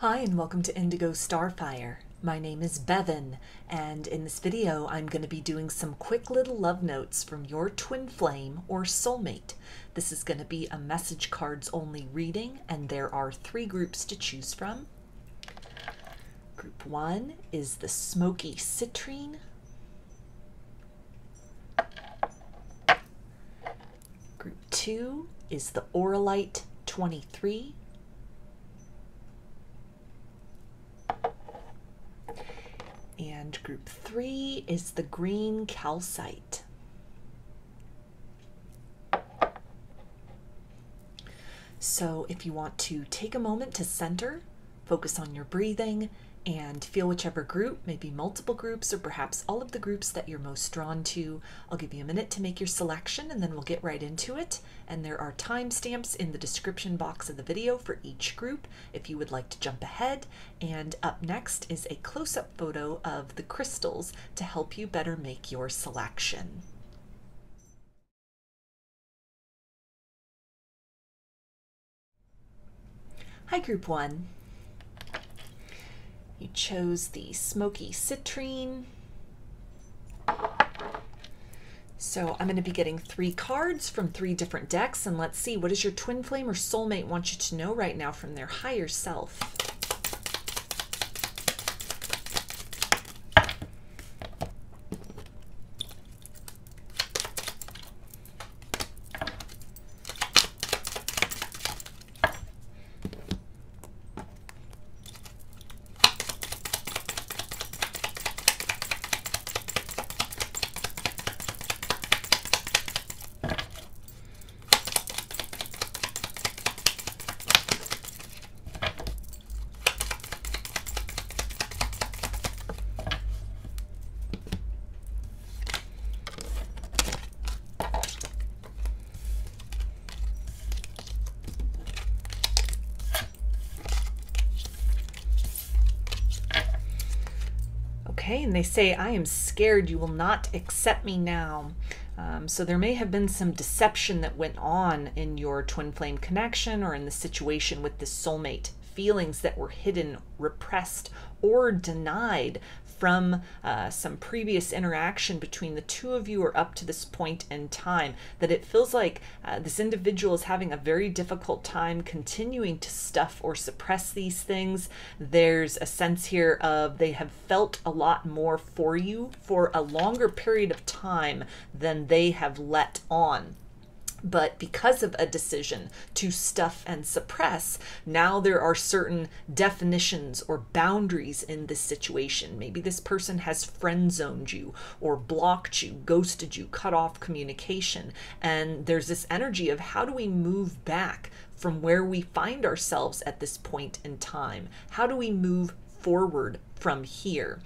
Hi and welcome to Indigo Starfire. My name is Bevin, and in this video I'm going to be doing some quick little love notes from your twin flame or soulmate. This is going to be a message cards only reading, and there are 3 groups to choose from. Group 1 is the Smokey Citrine. Group 2 is the Auralite 23. And group 3 is the green Calcite. So if you want to take a moment to center, focus on your breathing, and feel whichever group, maybe multiple groups or perhaps all of the groups that you're most drawn to, I'll give you a minute to make your selection and then we'll get right into it. And there are timestamps in the description box of the video for each group if you would like to jump ahead. And up next is a close-up photo of the crystals to help you better make your selection. Hi, Group 1. You chose the Smokey Citrine. So I'm going to be getting 3 cards from 3 different decks, and let's see, what does your twin flame or soulmate want you to know right now from their higher self? Okay, and they say, I am scared you will not accept me now. So there may have been some deception that went on in your twin flame connection or in the situation with the soulmate. Feelings that were hidden, repressed, or denied from some previous interaction between the two of you or up to this point in time, that it feels like this individual is having a very difficult time continuing to stuff or suppress these things. There's a sense here of they have felt a lot more for you for a longer period of time than they have let on. But because of a decision to stuff and suppress, now there are certain definitions or boundaries in this situation. Maybe this person has friend zoned you or blocked you, ghosted you, cut off communication. And there's this energy of how do we move back from where we find ourselves at this point in time? How do we move forward from here?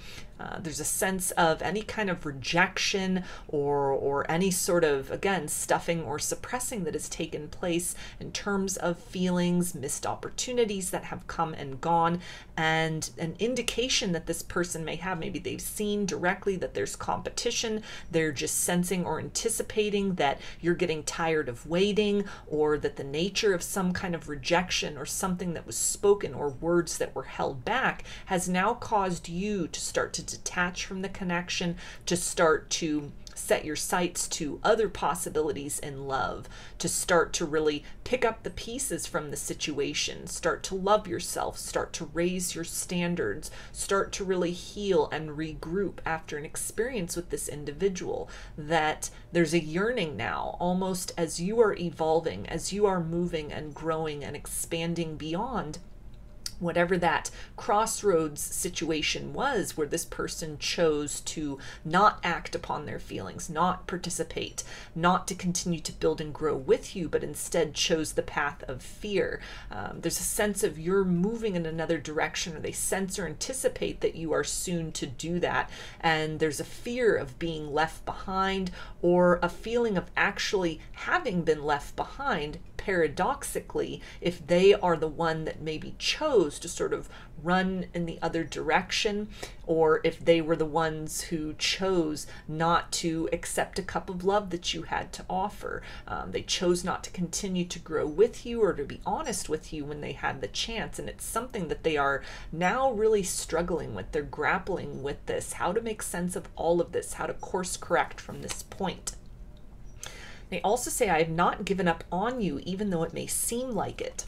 There's a sense of any kind of rejection or any sort of, again, stuffing or suppressing that has taken place in terms of feelings, missed opportunities that have come and gone, and an indication that this person may have. Maybe they've seen directly that there's competition. They're just sensing or anticipating that you're getting tired of waiting, or that the nature of some kind of rejection or something that was spoken or words that were held back has now caused you to start to detach from the connection, to start to set your sights to other possibilities in love, to start to really pick up the pieces from the situation, start to love yourself, start to raise your standards, start to really heal and regroup after an experience with this individual. That there's a yearning now, almost as you are evolving, as you are moving and growing and expanding beyond whatever that crossroads situation was, where this person chose to not act upon their feelings, not participate, not to continue to build and grow with you, but instead chose the path of fear. There's a sense of you're moving in another direction, or they sense or anticipate that you are soon to do that. And there's a fear of being left behind, or a feeling of actually having been left behind, paradoxically, if they are the one that maybe chose to sort of run in the other direction, or if they were the ones who chose not to accept a cup of love that you had to offer. They chose not to continue to grow with you or to be honest with you when they had the chance. And it's something that they are now really struggling with. They're grappling with this, how to make sense of all of this, how to course correct from this point. They also say, I have not given up on you, even though it may seem like it.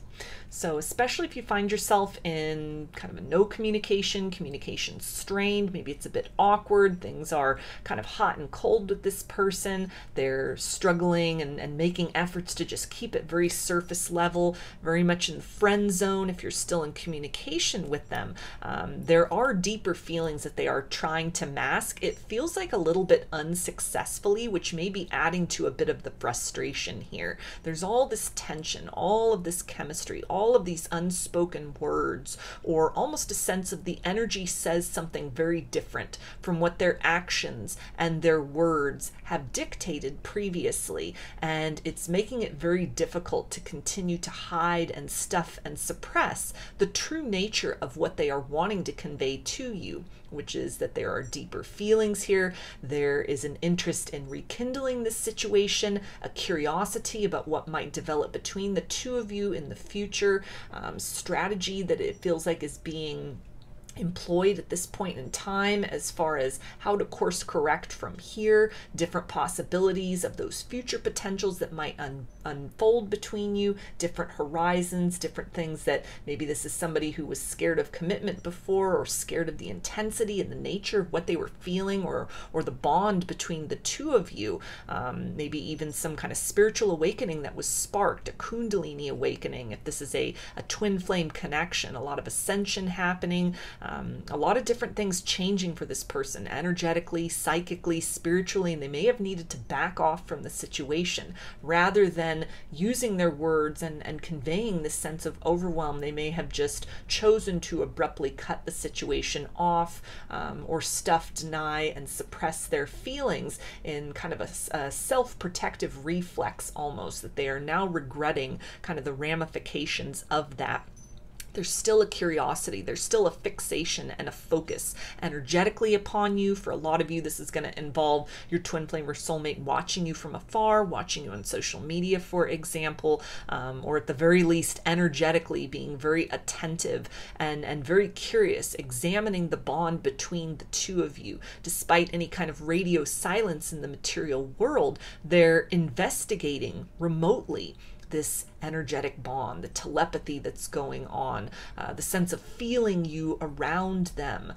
So especially if you find yourself in kind of a no communication, communication strained, maybe it's a bit awkward, things are kind of hot and cold with this person, they're struggling and making efforts to just keep it very surface level, very much in the friend zone if you're still in communication with them. There are deeper feelings that they are trying to mask. It feels like a little bit unsuccessfully, which may be adding to a bit of the frustration here. There's all this tension, all of this chemistry, all of these unspoken words, or almost a sense of the energy says something very different from what their actions and their words have dictated previously. And it's making it very difficult to continue to hide and stuff and suppress the true nature of what they are wanting to convey to you, which is that there are deeper feelings here. There is an interest in rekindling this situation, a curiosity about what might develop between the two of you in the future, strategy that it feels like is being employed at this point in time as far as how to course correct from here, different possibilities of those future potentials that might unfold between you, different horizons, different things that maybe this is somebody who was scared of commitment before, or scared of the intensity and the nature of what they were feeling, or the bond between the two of you, maybe even some kind of spiritual awakening that was sparked, a kundalini awakening if this is a twin flame connection, a lot of ascension happening, a lot of different things changing for this person, energetically, psychically, spiritually, and they may have needed to back off from the situation rather than using their words and conveying this sense of overwhelm. They may have just chosen to abruptly cut the situation off, or stuff, deny, and suppress their feelings in kind of a self-protective reflex almost, that they are now regretting kind of the ramifications of that. There's still a curiosity, there's still a fixation and a focus energetically upon you. For a lot of you, this is going to involve your twin flame or soulmate watching you from afar, watching you on social media, for example, or at the very least energetically being very attentive and very curious, examining the bond between the two of you. Despite any kind of radio silence in the material world, they're investigating remotely this energetic bond, the telepathy that's going on, the sense of feeling you around them,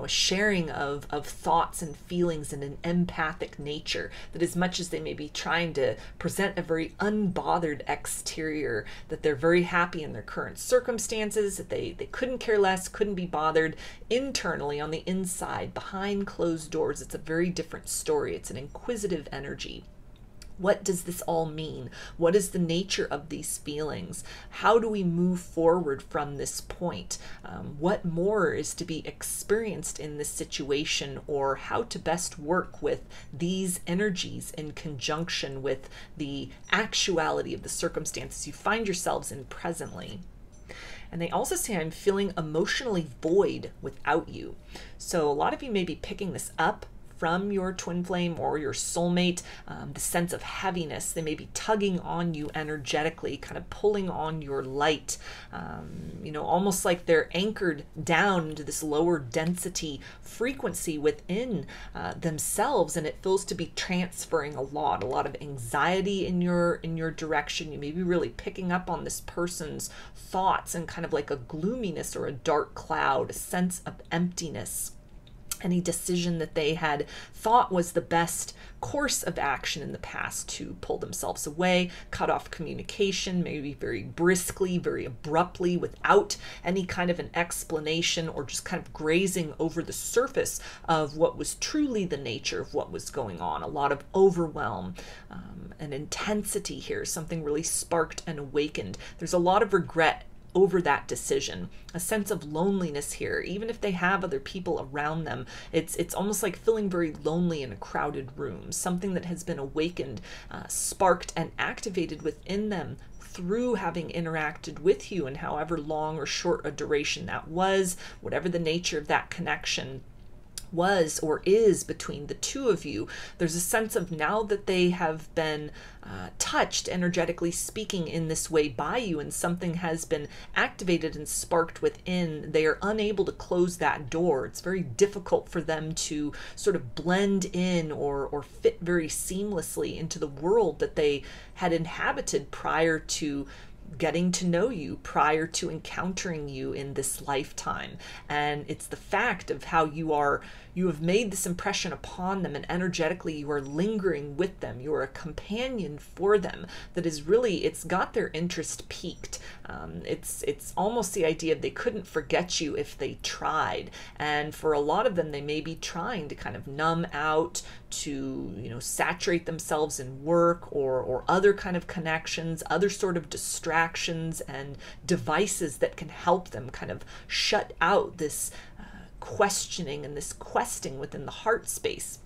a sharing of thoughts and feelings in an empathic nature, that as much as they may be trying to present a very unbothered exterior, that they're very happy in their current circumstances, that they couldn't care less, couldn't be bothered, internally on the inside, behind closed doors, it's a very different story. It's an inquisitive energy. What does this all mean? What is the nature of these feelings? How do we move forward from this point? What more is to be experienced in this situation, or how to best work with these energies in conjunction with the actuality of the circumstances you find yourselves in presently? And they also say, I'm feeling emotionally void without you. So a lot of you may be picking this up from your twin flame or your soulmate, the sense of heaviness. They may be tugging on you energetically, kind of pulling on your light, almost like they're anchored down into this lower density frequency within themselves, and it feels to be transferring a lot of anxiety in your direction. You may be really picking up on this person's thoughts and kind of like a gloominess or a dark cloud, a sense of emptiness. Any decision that they had thought was the best course of action in the past to pull themselves away, cut off communication, maybe very briskly, very abruptly, without any kind of an explanation, or just kind of grazing over the surface of what was truly the nature of what was going on. A lot of overwhelm, and intensity here, something really sparked and awakened. There's a lot of regret over that decision. A sense of loneliness here, even if they have other people around them. It's almost like feeling very lonely in a crowded room, something that has been awakened, sparked, and activated within them through having interacted with you, and however long or short a duration that was, whatever the nature of that connection was or is between the two of you. There's a sense of, now that they have been touched, energetically speaking, in this way by you, and something has been activated and sparked within, they are unable to close that door. It's very difficult for them to sort of blend in or fit very seamlessly into the world that they had inhabited prior to getting to know you, prior to encountering you in this lifetime. And it's the fact of how you have made this impression upon them, and energetically you are lingering with them. You are a companion for them that is really, it's got their interest piqued. It's almost the idea of they couldn't forget you if they tried. And for a lot of them, they may be trying to kind of numb out, to saturate themselves in work or other kind of connections, other sort of distractions and devices that can help them kind of shut out this questioning and this questing within the heart space.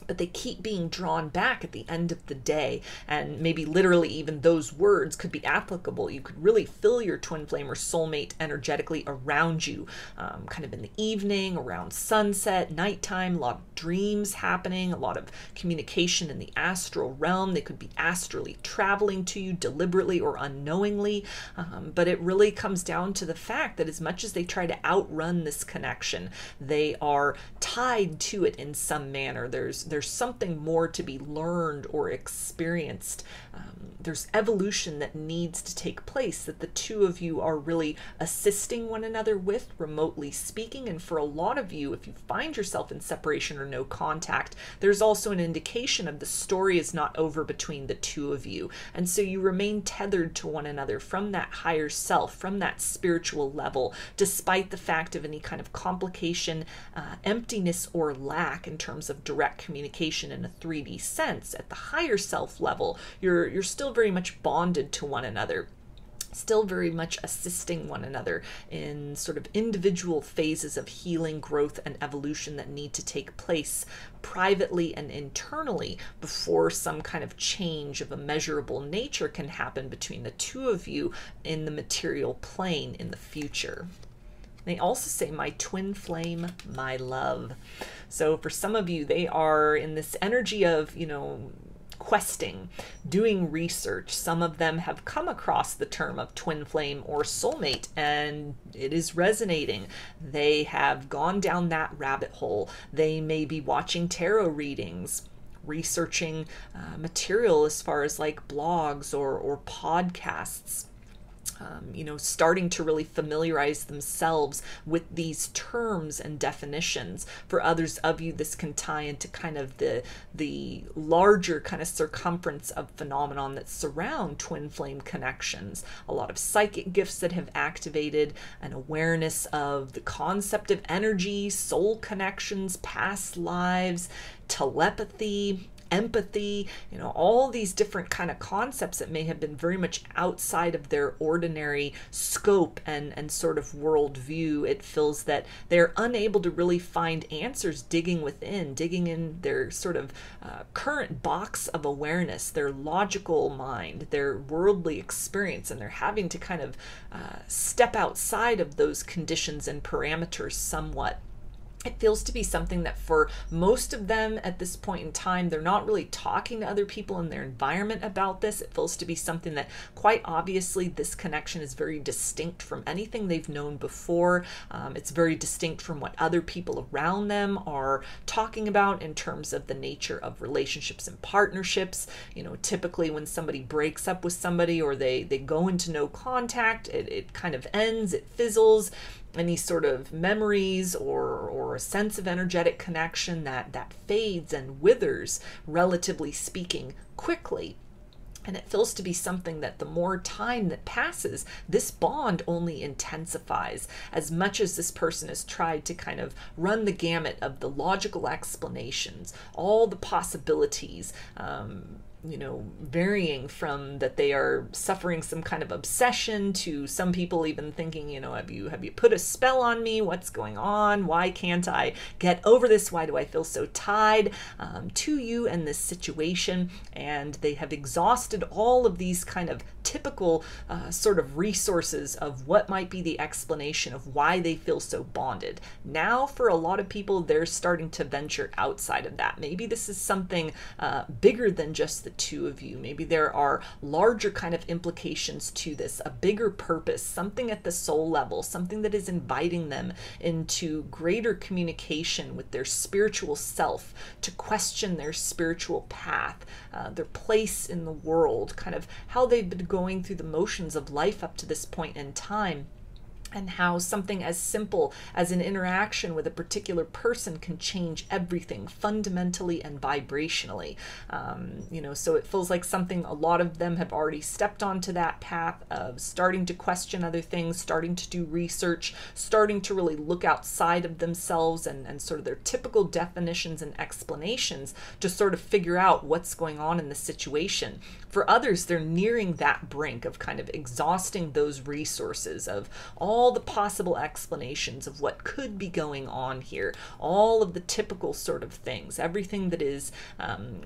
But they keep being drawn back at the end of the day, and maybe literally even those words could be applicable. You could really feel your twin flame or soulmate energetically around you, kind of in the evening, around sunset, nighttime, a lot of dreams happening, a lot of communication in the astral realm. They could be astrally traveling to you deliberately or unknowingly, but it really comes down to the fact that as much as they try to outrun this connection, they are tied to it in some manner. There's something more to be learned or experienced. There's evolution that needs to take place, that the two of you are really assisting one another with, remotely speaking. And for a lot of you, if you find yourself in separation or no contact, there's also an indication of the story is not over between the two of you. And so you remain tethered to one another from that higher self, from that spiritual level, despite the fact of any kind of complication, emptiness, or lack in terms of direct communication in a 3D sense. At the higher self level, you're still very much bonded to one another, still very much assisting one another in sort of individual phases of healing, growth, and evolution that need to take place privately and internally before some kind of change of a measurable nature can happen between the two of you in the material plane in the future. They also say, my twin flame, my love. So for some of you, they are in this energy of, questing, doing research. Some of them have come across the term of twin flame or soulmate, and it is resonating. They have gone down that rabbit hole. They may be watching tarot readings, researching material as far as like blogs or podcasts. Starting to really familiarize themselves with these terms and definitions. For others of you, this can tie into kind of the larger kind of circumference of phenomenon that surround twin flame connections. A lot of psychic gifts that have activated an awareness of the concept of energy, soul connections, past lives, telepathy, empathy, all these different kind of concepts that may have been very much outside of their ordinary scope and sort of worldview. It feels that they're unable to really find answers digging in their sort of current box of awareness, their logical mind, their worldly experience, and they're having to kind of step outside of those conditions and parameters somewhat. It feels to be something that for most of them at this point in time, they're not really talking to other people in their environment about this. It feels to be something that quite obviously this connection is very distinct from anything they've known before. It's very distinct from what other people around them are talking about in terms of the nature of relationships and partnerships. Typically when somebody breaks up with somebody or they go into no contact, it kind of ends, it fizzles. Any sort of memories or a sense of energetic connection that fades and withers, relatively speaking, quickly. And it feels to be something that the more time that passes, this bond only intensifies. As much as this person has tried to kind of run the gamut of the logical explanations, all the possibilities, you know, varying from that they are suffering some kind of obsession to some people even thinking, you know, have you put a spell on me? What's going on? Why can't I get over this? Why do I feel so tied to you and this situation? And they have exhausted all of these kind of typical sort of resources of what might be the explanation of why they feel so bonded. Now, for a lot of people, they're starting to venture outside of that. Maybe this is something bigger than just the two of you. Maybe there are larger kind of implications to this, a bigger purpose, something at the soul level, something that is inviting them into greater communication with their spiritual self, to question their spiritual path, their place in the world, kind of how they've been going through the motions of life up to this point in time, and how something as simple as an interaction with a particular person can change everything fundamentally and vibrationally. You know, so it feels like something a lot of them have already stepped onto that path of starting to question other things, starting to do research, starting to really look outside of themselves and sort of their typical definitions and explanations to sort of figure out what's going on in the situation. For others, they're nearing that brink of kind of exhausting those resources of all the possible explanations of what could be going on here, all of the typical sort of things, everything that is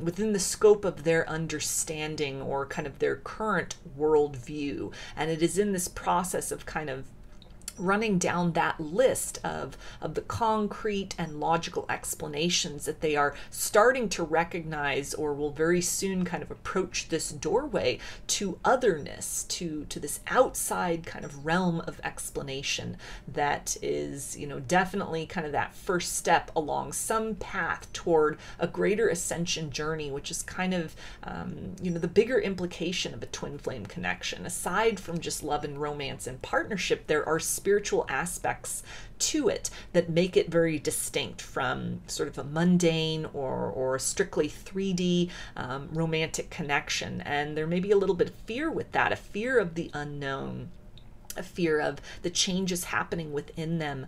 within the scope of their understanding or kind of their current worldview. And it is in this process of kind of running down that list of the concrete and logical explanations that they are starting to recognize, or will very soon kind of approach this doorway to otherness, to this outside kind of realm of explanation that is, you know, definitely kind of that first step along some path toward a greater ascension journey, which is kind of, you know, the bigger implication of a twin flame connection. Aside from just love and romance and partnership, there are spiritual aspects to it that make it very distinct from sort of a mundane or a strictly 3D romantic connection. And there may be a little bit of fear with that, a fear of the unknown, a fear of the changes happening within them,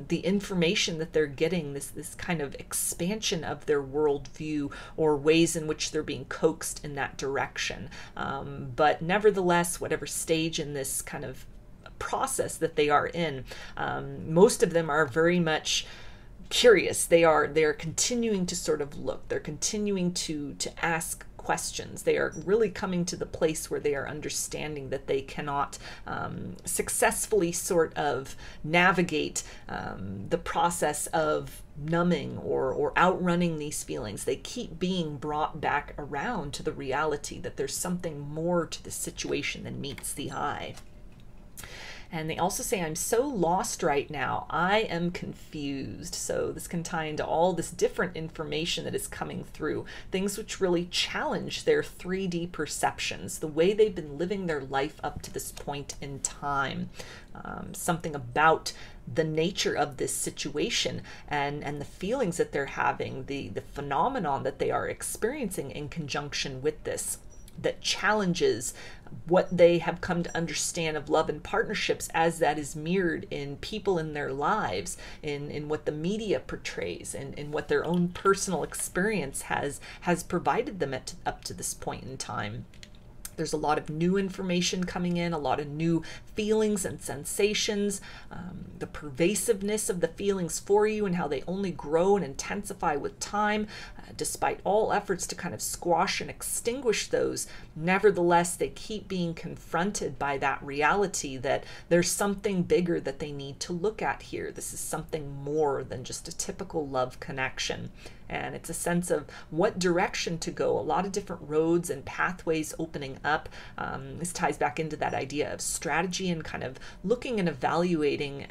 the information that they're getting, this kind of expansion of their worldview or ways in which they're being coaxed in that direction. But nevertheless, whatever stage in this kind of process that they are in, most of them are very much curious. They are continuing to sort of look. They're continuing to ask questions. They are really coming to the place where they are understanding that they cannot successfully sort of navigate the process of numbing or outrunning these feelings. They keep being brought back around to the reality that there's something more to the situation than meets the eye. And they also say, I'm so lost right now. I am confused. So this can tie into all this different information that is coming through, things which really challenge their 3D perceptions, the way they've been living their life up to this point in time. Something about the nature of this situation and the feelings that they're having, the phenomenon that they are experiencing in conjunction with this, that challenges what they have come to understand of love and partnerships as that is mirrored in people in their lives, in what the media portrays, and in what their own personal experience has provided them up to this point in time. There's a lot of new information coming in, a lot of new feelings and sensations, the pervasiveness of the feelings for you and how they only grow and intensify with time, despite all efforts to kind of squash and extinguish those. Nevertheless, they keep being confronted by that reality that there's something bigger that they need to look at here. This is something more than just a typical love connection. And it's a sense of what direction to go, a lot of different roads and pathways opening up. This ties back into that idea of strategy and kind of looking and evaluating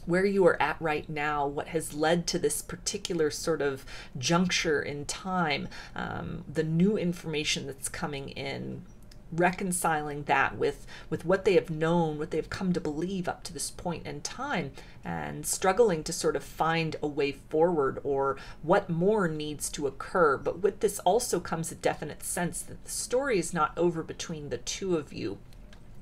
where you are at right now, what has led to this particular sort of juncture in time, the new information that's coming in, reconciling that with what they have known, what they've come to believe up to this point in time, and struggling to sort of find a way forward or what more needs to occur. But with this also comes a definite sense that the story is not over between the two of you.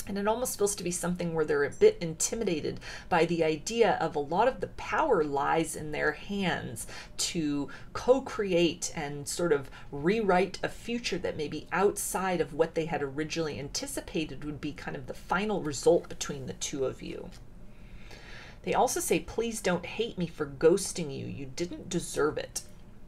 And it almost feels to be something where they're a bit intimidated by the idea of a lot of the power lies in their hands to co-create and sort of rewrite a future that may be outside of what they had originally anticipated would be kind of the final result between the two of you. They also say, please don't hate me for ghosting you. You didn't deserve it.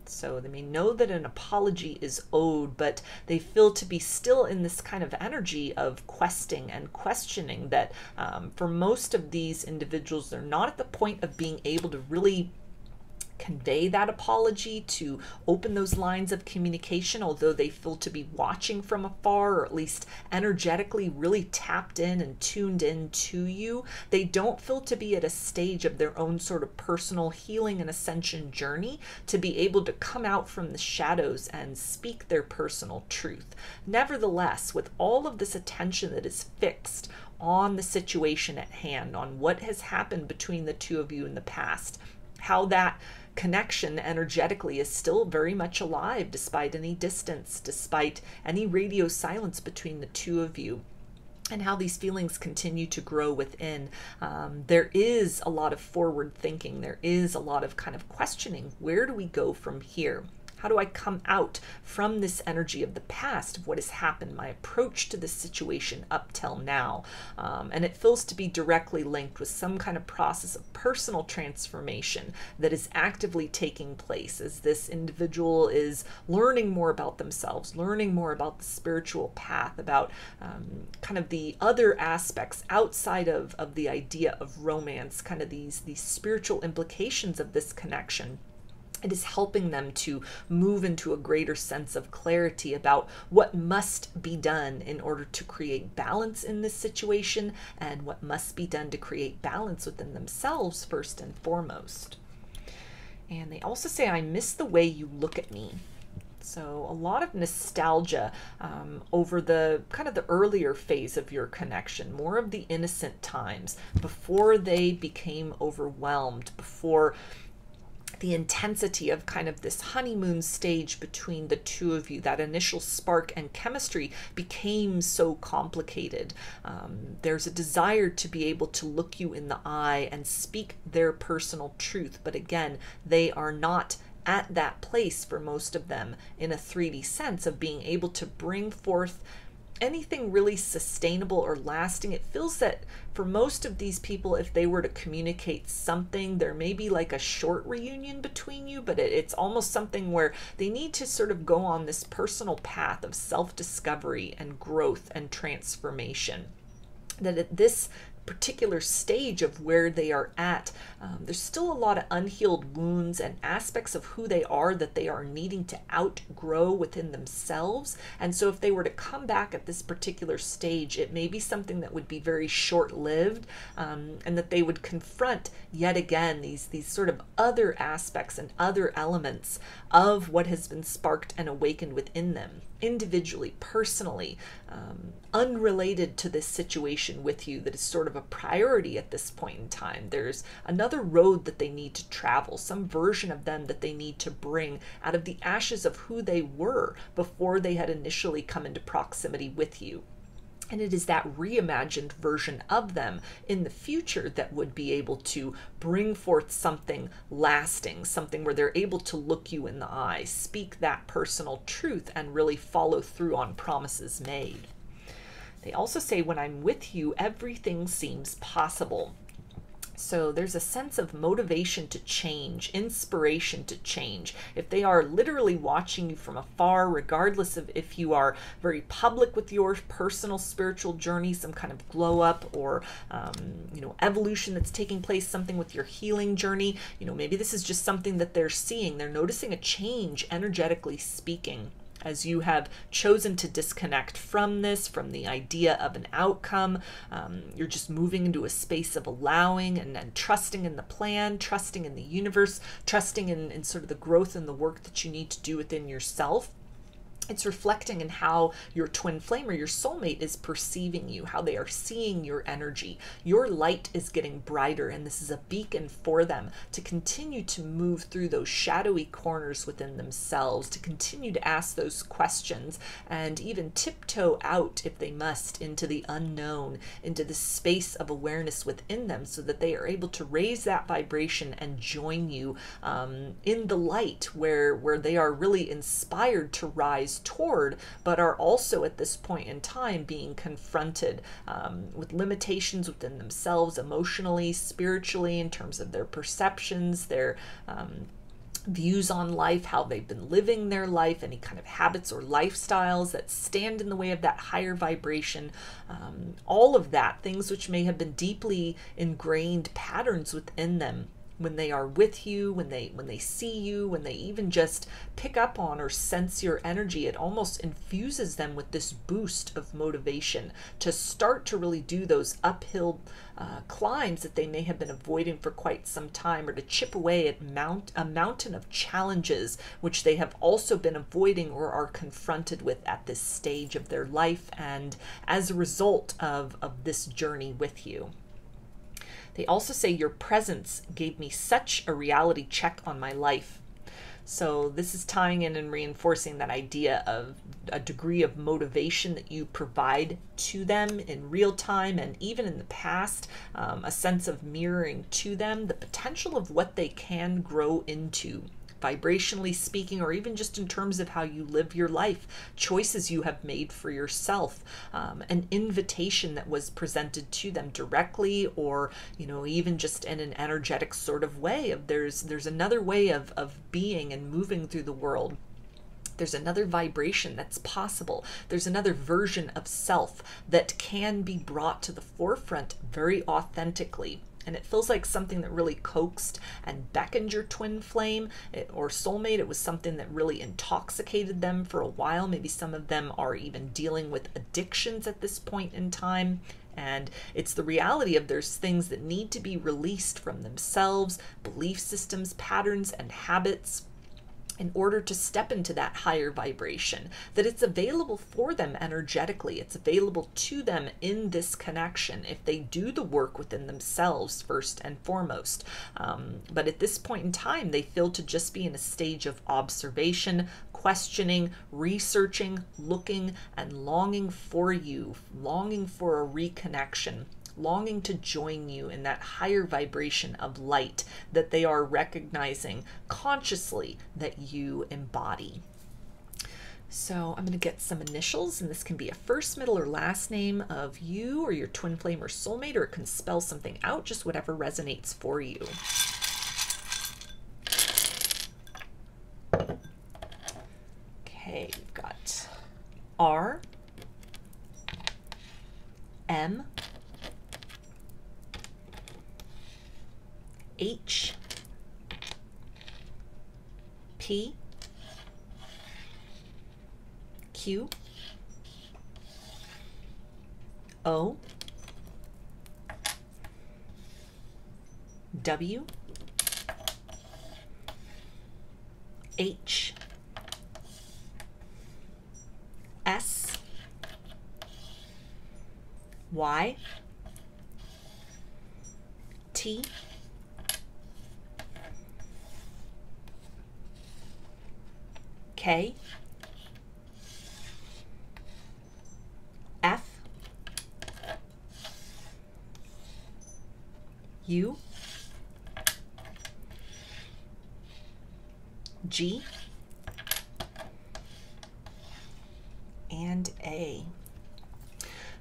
So they may know that an apology is owed, but they feel to be still in this kind of energy of questing and questioning that for most of these individuals, they're not at the point of being able to really convey that apology, to open those lines of communication, although they feel to be watching from afar, or at least energetically really tapped in and tuned in to you. They don't feel to be at a stage of their own sort of personal healing and ascension journey to be able to come out from the shadows and speak their personal truth. Nevertheless, with all of this attention that is fixed on the situation at hand, on what has happened between the two of you in the past, how that connection energetically is still very much alive despite any distance, despite any radio silence between the two of you, and how these feelings continue to grow within. There is a lot of forward thinking. There is a lot of kind of questioning. Where do we go from here? How do I come out from this energy of the past, of what has happened, my approach to this situation up till now? And it feels to be directly linked with some kind of process of personal transformation that is actively taking place as this individual is learning more about themselves, learning more about the spiritual path, about kind of the other aspects outside of the idea of romance, kind of these spiritual implications of this connection. It is helping them to move into a greater sense of clarity about what must be done in order to create balance in this situation, and what must be done to create balance within themselves first and foremost. And they also say, I miss the way you look at me. So a lot of nostalgia over the kind of the earlier phase of your connection, more of the innocent times before they became overwhelmed, before the intensity of kind of this honeymoon stage between the two of you, that initial spark and chemistry became so complicated. There's a desire to be able to look you in the eye and speak their personal truth. But again, they are not at that place for most of them in a 3D sense of being able to bring forth anything really sustainable or lasting. It feels that for most of these people, if they were to communicate something, there may be like a short reunion between you, but it's almost something where they need to sort of go on this personal path of self-discovery and growth and transformation. That at this particular stage of where they are at, there's still a lot of unhealed wounds and aspects of who they are that they are needing to outgrow within themselves. And so if they were to come back at this particular stage, it may be something that would be very short-lived, and that they would confront yet again these sort of other aspects and other elements of what has been sparked and awakened within them, individually, personally, unrelated to this situation with you that is sort of a priority at this point in time. There's another road that they need to travel, some version of them that they need to bring out of the ashes of who they were before they had initially come into proximity with you. And it is that reimagined version of them in the future that would be able to bring forth something lasting, something where they're able to look you in the eye, speak that personal truth, and really follow through on promises made. They also say, when I'm with you, everything seems possible. So there's a sense of motivation to change, inspiration to change. If they are literally watching you from afar, regardless of if you are very public with your personal spiritual journey, some kind of glow up or, evolution that's taking place, something with your healing journey, maybe this is just something that they're seeing. They're noticing a change, energetically speaking, as you have chosen to disconnect from this, from the idea of an outcome. You're just moving into a space of allowing and trusting in the plan, trusting in the universe, trusting in sort of the growth and the work that you need to do within yourself. It's reflecting in how your twin flame or your soulmate is perceiving you, how they are seeing your energy. Your light is getting brighter, and this is a beacon for them to continue to move through those shadowy corners within themselves, to continue to ask those questions, and even tiptoe out, if they must, into the unknown, into the space of awareness within them, so that they are able to raise that vibration and join you in the light, where they are really inspired to rise toward, but are also at this point in time being confronted with limitations within themselves, emotionally, spiritually, in terms of their perceptions, their views on life, how they've been living their life, any kind of habits or lifestyles that stand in the way of that higher vibration, all of that, things which may have been deeply ingrained patterns within them. When they are with you, when they see you, when they even just pick up on or sense your energy, it almost infuses them with this boost of motivation to start to really do those uphill climbs that they may have been avoiding for quite some time, or to chip away at a mountain of challenges which they have also been avoiding or are confronted with at this stage of their life, and as a result of this journey with you. They also say your presence gave me such a reality check on my life. So this is tying in and reinforcing that idea of a degree of motivation that you provide to them in real time, and even in the past, a sense of mirroring to them the potential of what they can grow into, vibrationally speaking, or even just in terms of how you live your life, choices you have made for yourself, an invitation that was presented to them directly, or even just in an energetic sort of way of there's another way of being and moving through the world. There's another vibration that's possible. There's another version of self that can be brought to the forefront very authentically. And it feels like something that really coaxed and beckoned your twin flame or soulmate. It was something that really intoxicated them for a while. Maybe some of them are even dealing with addictions at this point in time. And it's the reality of there's things that need to be released from themselves, belief systems, patterns, and habits, in order to step into that higher vibration, that it's available for them energetically. It's available to them in this connection if they do the work within themselves first and foremost. But at this point in time, they feel to just be in a stage of observation, questioning, researching, looking, and longing for you, longing for a reconnection, longing to join you in that higher vibration of light that they are recognizing consciously that you embody. So I'm going to get some initials, and this can be a first, middle, or last name of you or your twin flame or soulmate, or it can spell something out, just whatever resonates for you. Okay, we've got R, M, H, P, Q, O, W, H, S, Y, T, K, F, U, G, and A.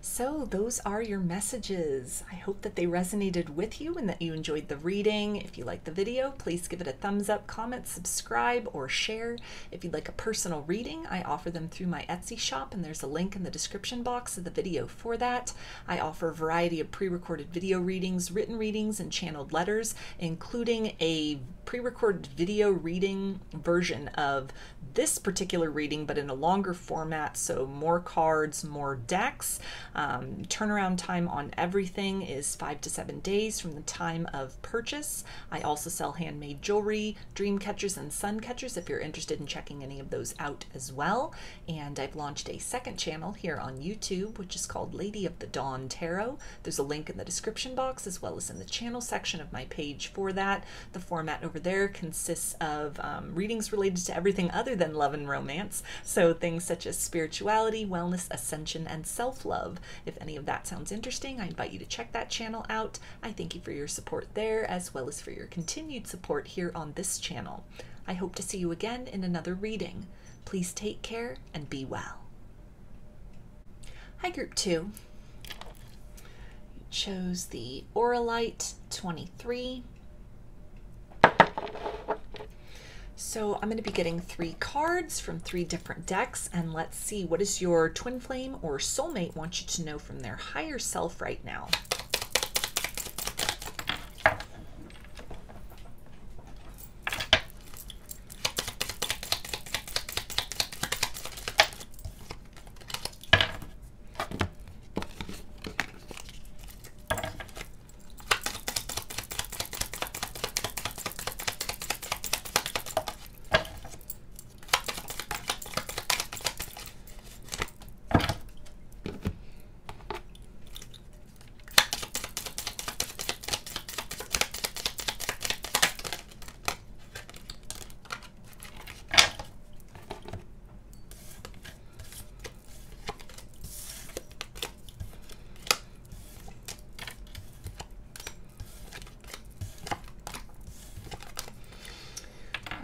So those are your messages. I hope that they resonated with you and that you enjoyed the reading. If you liked the video, please give it a thumbs up, comment, subscribe, or share. If you'd like a personal reading, I offer them through my Etsy shop, and there's a link in the description box of the video for that. I offer a variety of pre-recorded video readings, written readings, and channeled letters, including a pre-recorded video reading version of this particular reading, but in a longer format, so more cards, more decks. Turnaround time on everything is 5 to 7 days from the time of purchase. I also sell handmade jewelry, dream catchers, and sun catchers if you're interested in checking any of those out as well. And I've launched a second channel here on YouTube, which is called Lady of the Dawn Tarot. There's a link in the description box as well as in the channel section of my page for that. The format over there consists of readings related to everything other than love and romance. So things such as spirituality, wellness, ascension, and self-love. If any of that sounds interesting, I invite you to check that channel out. I thank you for your support there as well as for your continued support here on this channel. I hope to see you again in another reading. Please take care and be well. Hi, Group 2. You chose the Auralite 23. So I'm going to be getting 3 cards from 3 different decks, and let's see, what does your twin flame or soulmate want you to know from their higher self right now?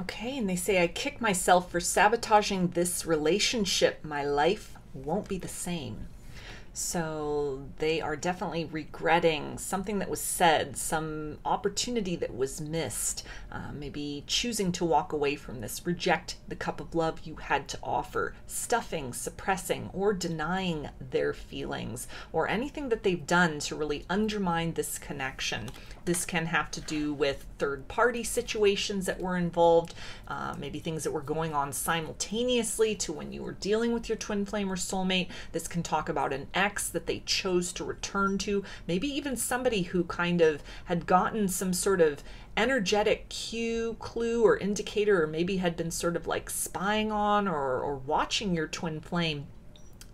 Okay, and they say, I kick myself for sabotaging this relationship. My life won't be the same. So they are definitely regretting something that was said, some opportunity that was missed, maybe choosing to walk away from this, reject the cup of love you had to offer, stuffing, suppressing, or denying their feelings, or anything that they've done to really undermine this connection. This can have to do with third-party situations that were involved, maybe things that were going on simultaneously to when you were dealing with your twin flame or soulmate. This can talk about an ex that they chose to return to, maybe even somebody who kind of had gotten some sort of energetic cue, clue, or indicator, or maybe had been sort of like spying on or watching your twin flame,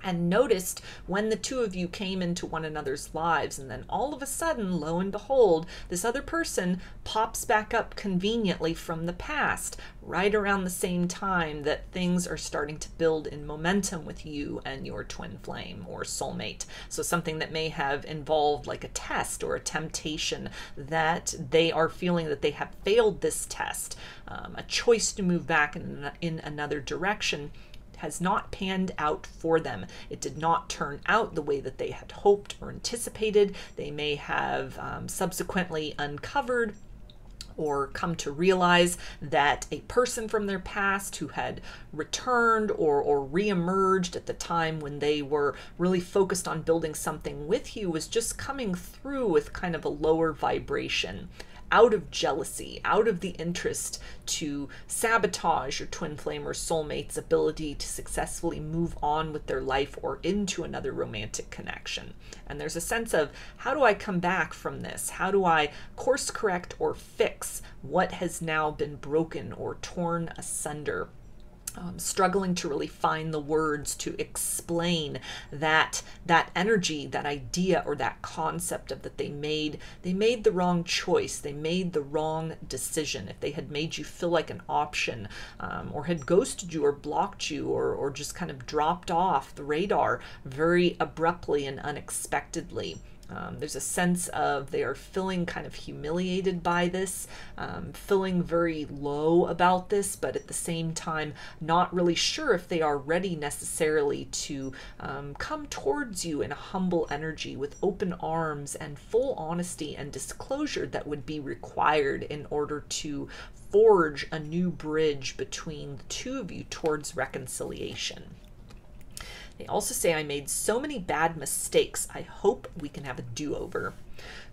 and noticed when the two of you came into one another's lives, and then all of a sudden, lo and behold, this other person pops back up conveniently from the past, right around the same time that things are starting to build in momentum with you and your twin flame or soulmate. So something that may have involved like a test or a temptation that they are feeling that they have failed this test, a choice to move back in another direction has not panned out for them. It did not turn out the way that they had hoped or anticipated. They may have subsequently uncovered or come to realize that a person from their past who had returned or re-emerged at the time when they were really focused on building something with you was just coming through with kind of a lower vibration, out of jealousy, out of the interest to sabotage your twin flame or soulmate's ability to successfully move on with their life or into another romantic connection. And there's a sense of, how do I come back from this? How do I course correct or fix what has now been broken or torn asunder? Struggling to really find the words to explain that energy, that idea, or that concept of that they made the wrong choice, they made the wrong decision. If they had made you feel like an option, or had ghosted you or blocked you, or just kind of dropped off the radar very abruptly and unexpectedly. There's a sense of they are feeling kind of humiliated by this, feeling very low about this, but at the same time not really sure if they are ready necessarily to come towards you in a humble energy with open arms and full honesty and disclosure that would be required in order to forge a new bridge between the two of you towards reconciliation. They also say, I made so many bad mistakes. I hope we can have a do-over.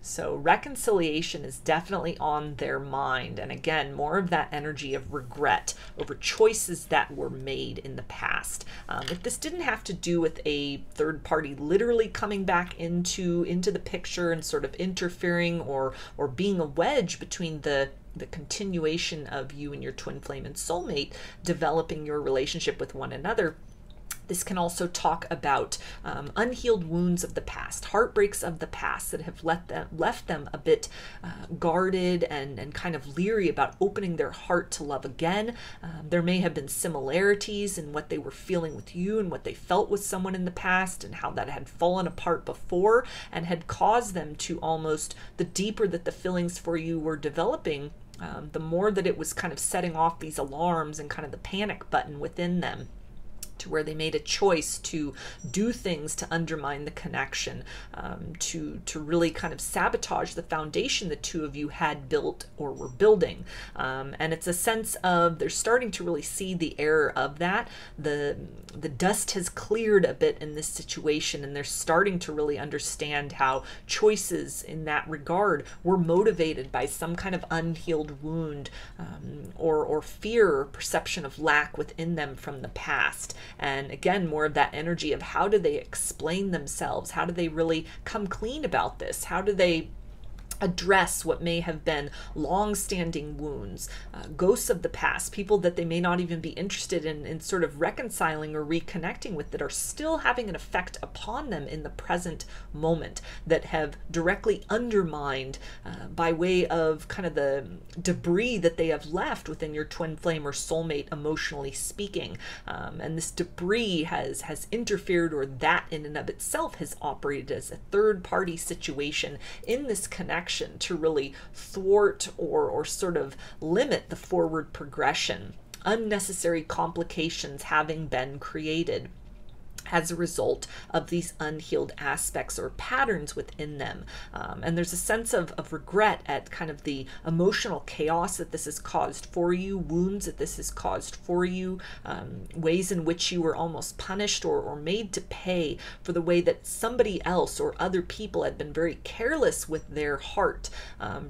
So reconciliation is definitely on their mind. And again, more of that energy of regret over choices that were made in the past. If this didn't have to do with a third party literally coming back into the picture and sort of interfering or being a wedge between the continuation of you and your twin flame and soulmate developing your relationship with one another, this can also talk about unhealed wounds of the past, heartbreaks of the past that have left them a bit guarded and kind of leery about opening their heart to love again. There may have been similarities in what they were feeling with you and what they felt with someone in the past and how that had fallen apart before and had caused them to almost, the deeper that the feelings for you were developing, the more that it was kind of setting off these alarms and kind of the panic button within them, to where they made a choice to do things to undermine the connection, to really kind of sabotage the foundation the two of you had built or were building. And it's a sense of they're starting to really see the error of that. The dust has cleared a bit in this situation, and they're starting to really understand how choices in that regard were motivated by some kind of unhealed wound, or fear or perception of lack within them from the past. And again, more of that energy of how do they explain themselves? How do they really come clean about this? How do they address what may have been long-standing wounds, ghosts of the past, people that they may not even be interested in sort of reconciling or reconnecting with, that are still having an effect upon them in the present moment, that have directly undermined by way of kind of the debris that they have left within your twin flame or soulmate, emotionally speaking. And this debris has interfered, or that in and of itself has operated as a third-party situation in this connection to really thwart or sort of limit the forward progression. Unnecessary complications having been created as a result of these unhealed aspects or patterns within them. And there's a sense of regret at kind of the emotional chaos that this has caused for you, wounds that this has caused for you, ways in which you were almost punished or made to pay for the way that somebody else or other people had been very careless with their heart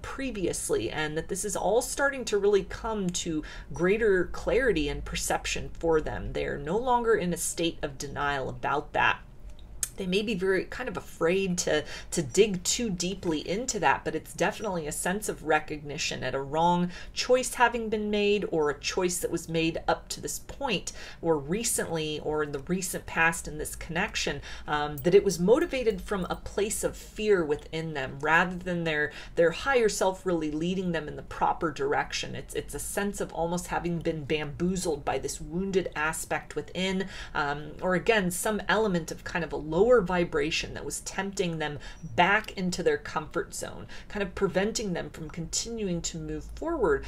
previously, and that this is all starting to really come to greater clarity and perception for them. They're no longer in a state of denial about that. They may be very kind of afraid to dig too deeply into that, but it's definitely a sense of recognition at a wrong choice having been made, or a choice that was made up to this point or recently or in the recent past in this connection, that it was motivated from a place of fear within them rather than their higher self really leading them in the proper direction. It's a sense of almost having been bamboozled by this wounded aspect within, or again, some element of kind of a lower vibration that was tempting them back into their comfort zone, kind of preventing them from continuing to move forward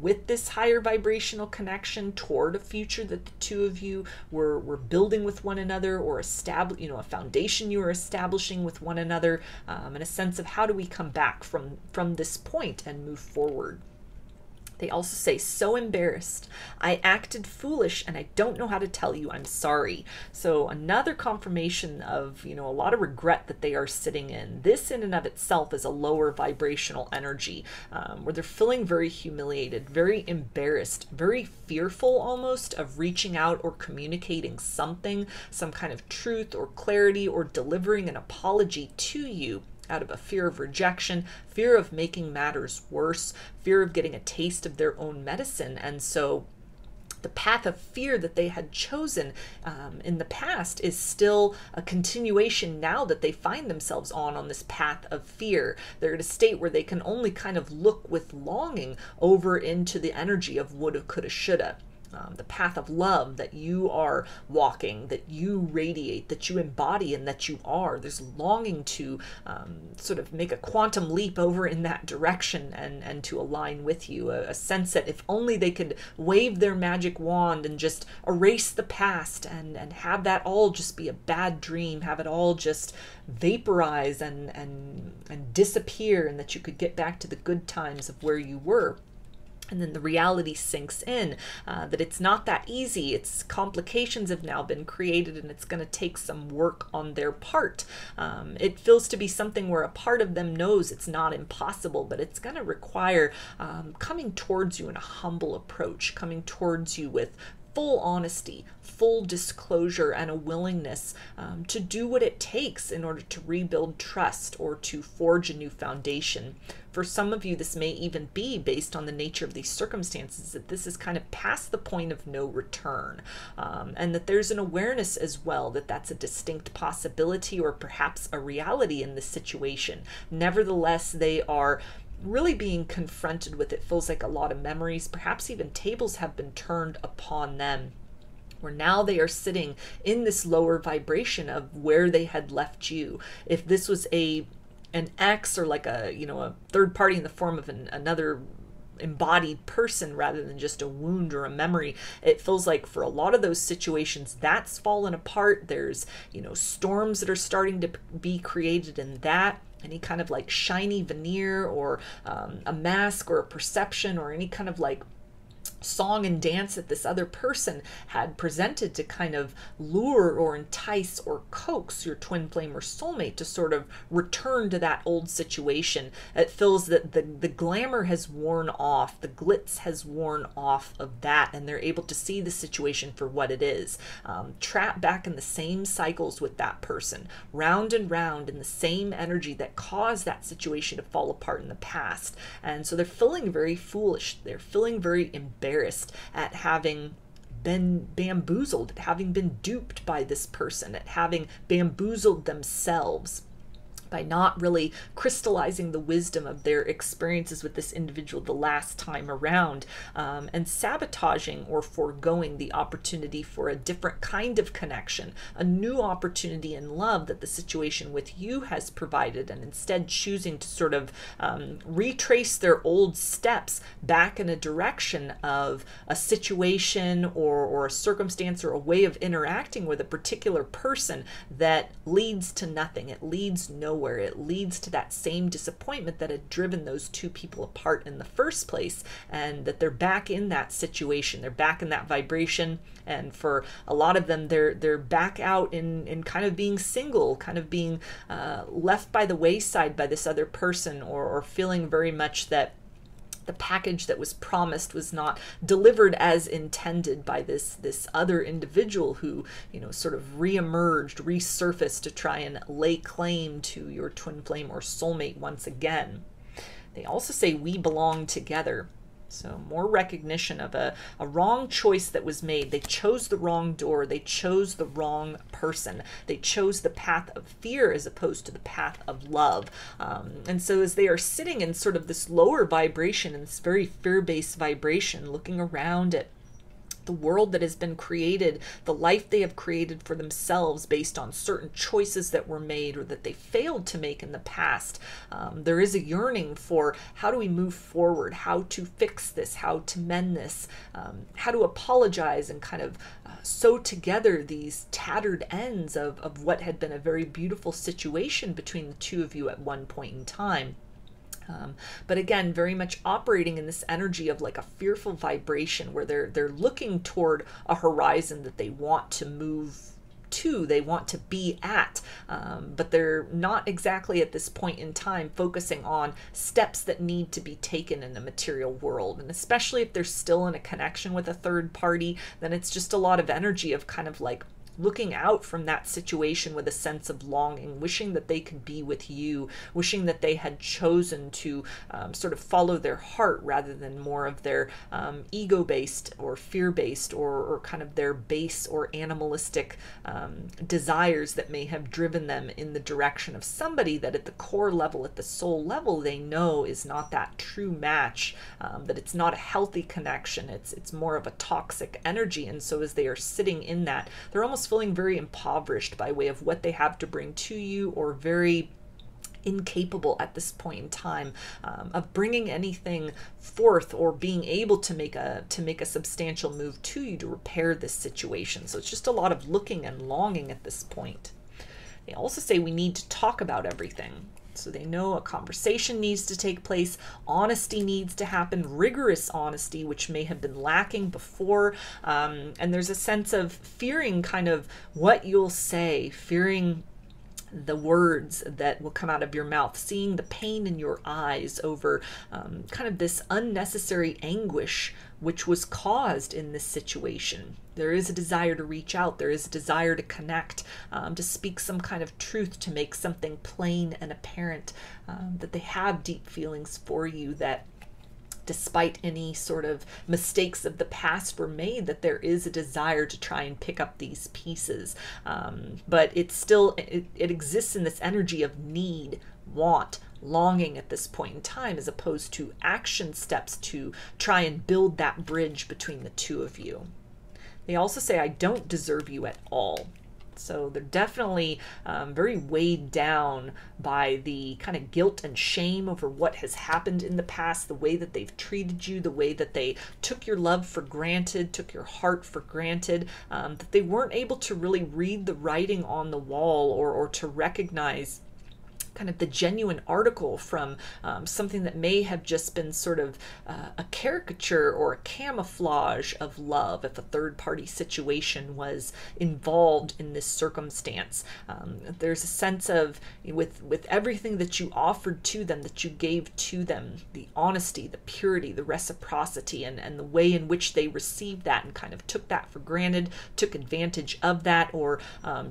with this higher vibrational connection toward a future that the two of you were building with one another, or a foundation you were establishing with one another, and a sense of how do we come back from this point and move forward. They also say, so embarrassed. I acted foolish and I don't know how to tell you I'm sorry. So another confirmation of, a lot of regret that they are sitting in. This in and of itself is a lower vibrational energy, where they're feeling very humiliated, very embarrassed, very fearful almost of reaching out or communicating something, some kind of truth or clarity, or delivering an apology to you, out of a fear of rejection, fear of making matters worse, fear of getting a taste of their own medicine. And so the path of fear that they had chosen in the past is still a continuation now that they find themselves on this path of fear. They're at a state where they can only kind of look with longing over into the energy of woulda, coulda, shoulda. The path of love that you are walking, that you radiate, that you embody, and that you are. There's longing to sort of make a quantum leap over in that direction and to align with you. A sense that if only they could wave their magic wand and just erase the past and have that all just be a bad dream, have it all just vaporize and disappear, and that you could get back to the good times of where you were. And then the reality sinks in that it's not that easy. It's complications have now been created, and it's going to take some work on their part. It feels to be something where a part of them knows it's not impossible, but it's going to require coming towards you in a humble approach, coming towards you with full honesty, full disclosure, and a willingness to do what it takes in order to rebuild trust or to forge a new foundation. For some of you, this may even be based on the nature of these circumstances, that this is kind of past the point of no return, and that there's an awareness as well that that's a distinct possibility or perhaps a reality in this situation. Nevertheless, they are really being confronted with, it feels like, a lot of memories, perhaps even tables have been turned upon them, where now they are sitting in this lower vibration of where they had left you. If this was an ex, or like a third party in the form of another embodied person rather than just a wound or a memory, it feels like for a lot of those situations that's fallen apart. There's storms that are starting to be created in that. Any kind of like shiny veneer or a mask or a perception or any kind of like song and dance that this other person had presented to kind of lure or entice or coax your twin flame or soulmate to sort of return to that old situation. It feels that the glamour has worn off, the glitz has worn off of that, and they're able to see the situation for what it is. Trapped back in the same cycles with that person, round and round in the same energy that caused that situation to fall apart in the past. And so they're feeling very foolish. They're feeling very embarrassed at having been bamboozled, at having been duped by this person, at having bamboozled themselves by not really crystallizing the wisdom of their experiences with this individual the last time around, and sabotaging or foregoing the opportunity for a different kind of connection, a new opportunity in love that the situation with you has provided, and instead choosing to sort of retrace their old steps back in a direction of a situation or a circumstance or a way of interacting with a particular person that leads to nothing. It leads nowhere. It leads to that same disappointment that had driven those two people apart in the first place, and that they're back in that situation. They're back in that vibration, and for a lot of them, they're back out in kind of being single, kind of being left by the wayside by this other person, or feeling very much that the package that was promised was not delivered as intended by this other individual who, sort of reemerged, resurfaced to try and lay claim to your twin flame or soulmate once again. They also say we belong together. So more recognition of a wrong choice that was made. They chose the wrong door. They chose the wrong person. They chose the path of fear as opposed to the path of love. And so as they are sitting in sort of this lower vibration, in this very fear-based vibration, looking around at the world that has been created, the life they have created for themselves based on certain choices that were made or that they failed to make in the past. There is a yearning for how do we move forward, how to fix this, how to mend this, how to apologize and kind of sew together these tattered ends of what had been a very beautiful situation between the two of you at one point in time. But again, very much operating in this energy of like a fearful vibration where they're looking toward a horizon that they want to move to, they want to be at, but they're not exactly at this point in time focusing on steps that need to be taken in the material world. And especially if they're still in a connection with a third party, then it's just a lot of energy of kind of like looking out from that situation with a sense of longing, wishing that they could be with you, wishing that they had chosen to sort of follow their heart rather than more of their ego-based or fear-based or kind of their base or animalistic desires that may have driven them in the direction of somebody that at the core level, at the soul level, they know is not that true match, that it's not a healthy connection, it's more of a toxic energy. And so as they are sitting in that, they're almost feeling very impoverished by way of what they have to bring to you, or very incapable at this point in time of bringing anything forth or being able to make a substantial move to you to repair this situation. So it's just a lot of looking and longing at this point. They also say we need to talk about everything. So they know a conversation needs to take place, honesty needs to happen, rigorous honesty, which may have been lacking before. And there's a sense of fearing kind of what you'll say, fearing the words that will come out of your mouth, seeing the pain in your eyes over kind of this unnecessary anguish which was caused in this situation. There is a desire to reach out. There is a desire to connect, to speak some kind of truth, to make something plain and apparent, that they have deep feelings for you, that despite any sort of mistakes of the past were made, that there is a desire to try and pick up these pieces. But it's still, it exists in this energy of need, want, longing at this point in time, as opposed to action steps to try and build that bridge between the two of you. They also say, I don't deserve you at all. So they're definitely very weighed down by the kind of guilt and shame over what has happened in the past, the way that they've treated you, the way that they took your love for granted, took your heart for granted, that they weren't able to really read the writing on the wall, or to recognize kind of the genuine article from something that may have just been sort of a caricature or a camouflage of love if a third-party situation was involved in this circumstance. There's a sense of, with everything that you offered to them, that you gave to them, the honesty, the purity, the reciprocity, and the way in which they received that and kind of took that for granted, took advantage of that, or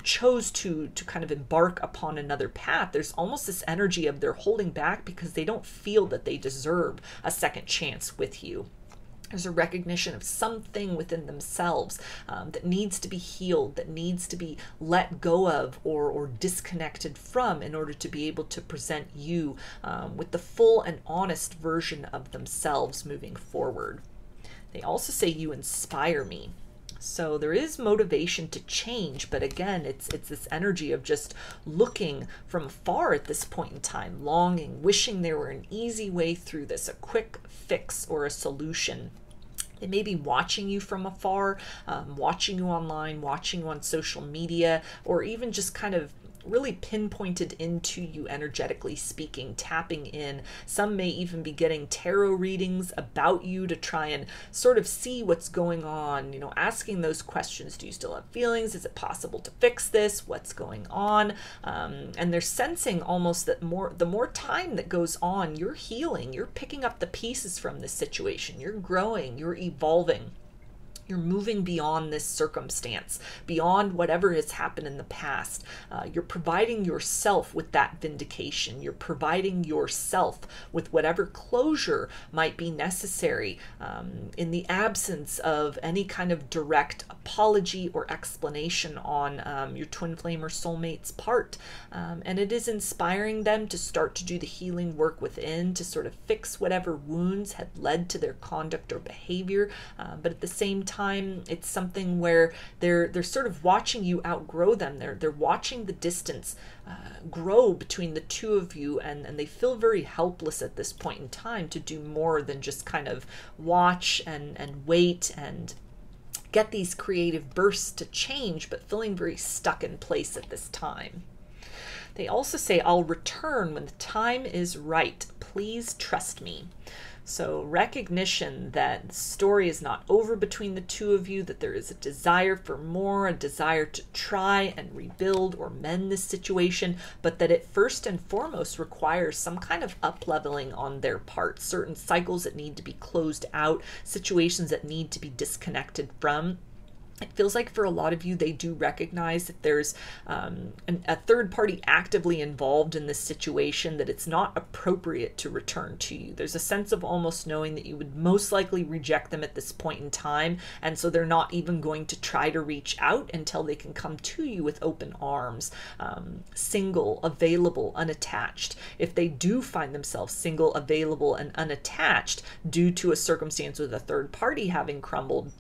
chose to kind of embark upon another path. There's almost this energy of they're holding back because they don't feel that they deserve a second chance with you. There's a recognition of something within themselves that needs to be healed, that needs to be let go of or disconnected from, in order to be able to present you with the full and honest version of themselves moving forward. They also say, you inspire me. So there is motivation to change, but again, it's this energy of just looking from afar at this point in time, longing, wishing there were an easy way through this, a quick fix or a solution. They may be watching you from afar, watching you online, watching you on social media, or even just kind of really pinpointed into you energetically speaking, tapping in. Some may even be getting tarot readings about you to try and sort of see what's going on, asking those questions. Do you still have feelings? Is it possible to fix this? What's going on? And they're sensing almost that the more time that goes on, you're healing, you're picking up the pieces from this situation, you're growing, you're evolving. You're moving beyond this circumstance, beyond whatever has happened in the past. You're providing yourself with that vindication. You're providing yourself with whatever closure might be necessary in the absence of any kind of direct apology or explanation on your twin flame or soulmate's part. And it is inspiring them to start to do the healing work within, to sort of fix whatever wounds had led to their conduct or behavior. But at the same time, it's something where they're sort of watching you outgrow them. They're watching the distance grow between the two of you, and they feel very helpless at this point in time to do more than just kind of watch and wait and get these creative bursts to change, but feeling very stuck in place at this time. They also say, I'll return when the time is right. Please trust me. So recognition that the story is not over between the two of you, that there is a desire for more, a desire to try and rebuild or mend this situation, but that it first and foremost requires some kind of up-leveling on their part, certain cycles that need to be closed out, situations that need to be disconnected from. It feels like for a lot of you, they do recognize that there's a third party actively involved in this situation, that it's not appropriate to return to you. There's a sense of almost knowing that you would most likely reject them at this point in time, and so they're not even going to try to reach out until they can come to you with open arms, single, available, unattached. If they do find themselves single, available, and unattached due to a circumstance with a third party having crumbled,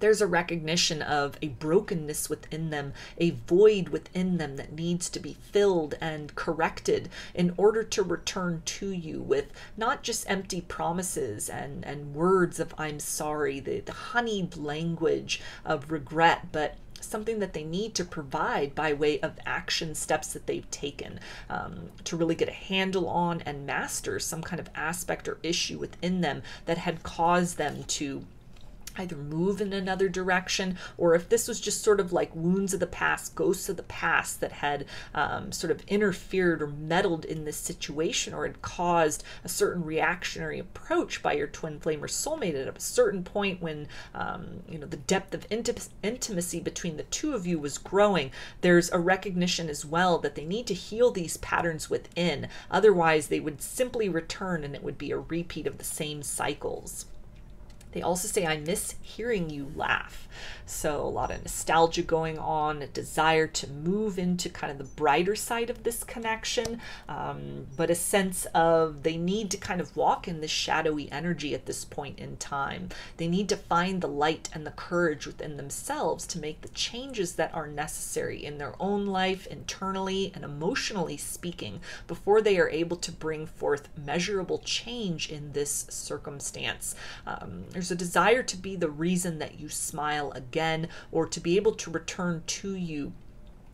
there's a recognition of a brokenness within them, a void within them that needs to be filled and corrected in order to return to you with not just empty promises and words of I'm sorry, the honeyed language of regret, but something that they need to provide by way of action steps that they've taken to really get a handle on and master some kind of aspect or issue within them that had caused them to either move in another direction, or if this was just sort of like wounds of the past, ghosts of the past that had sort of interfered or meddled in this situation, or had caused a certain reactionary approach by your twin flame or soulmate at a certain point when the depth of intimacy between the two of you was growing. There's a recognition as well that they need to heal these patterns within. Otherwise, they would simply return and it would be a repeat of the same cycles. They also say, I miss hearing you laugh. So a lot of nostalgia going on, a desire to move into kind of the brighter side of this connection, but a sense of they need to kind of walk in this shadowy energy at this point in time. They need to find the light and the courage within themselves to make the changes that are necessary in their own life, internally and emotionally speaking, before they are able to bring forth measurable change in this circumstance. There's a desire to be the reason that you smile again, or to be able to return to you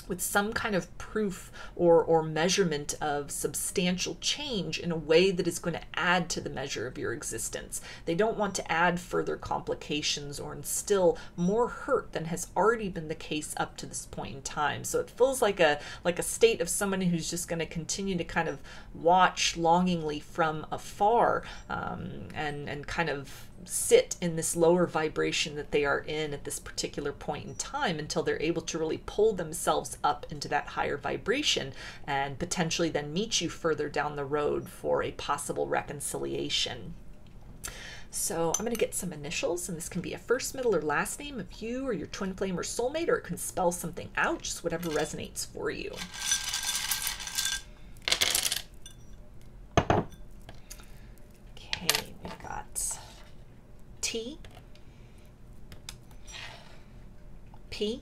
with some kind of proof or measurement of substantial change in a way that is going to add to the measure of your existence. They don't want to add further complications or instill more hurt than has already been the case up to this point in time. So it feels like a state of someone who's just going to continue to kind of watch longingly from afar and kind of sit in this lower vibration that they are in at this particular point in time until they're able to really pull themselves up into that higher vibration and potentially then meet you further down the road for a possible reconciliation. So I'm going to get some initials, and this can be a first, middle, or last name of you or your twin flame or soulmate, or it can spell something out, just whatever resonates for you. Okay, we've got T, P,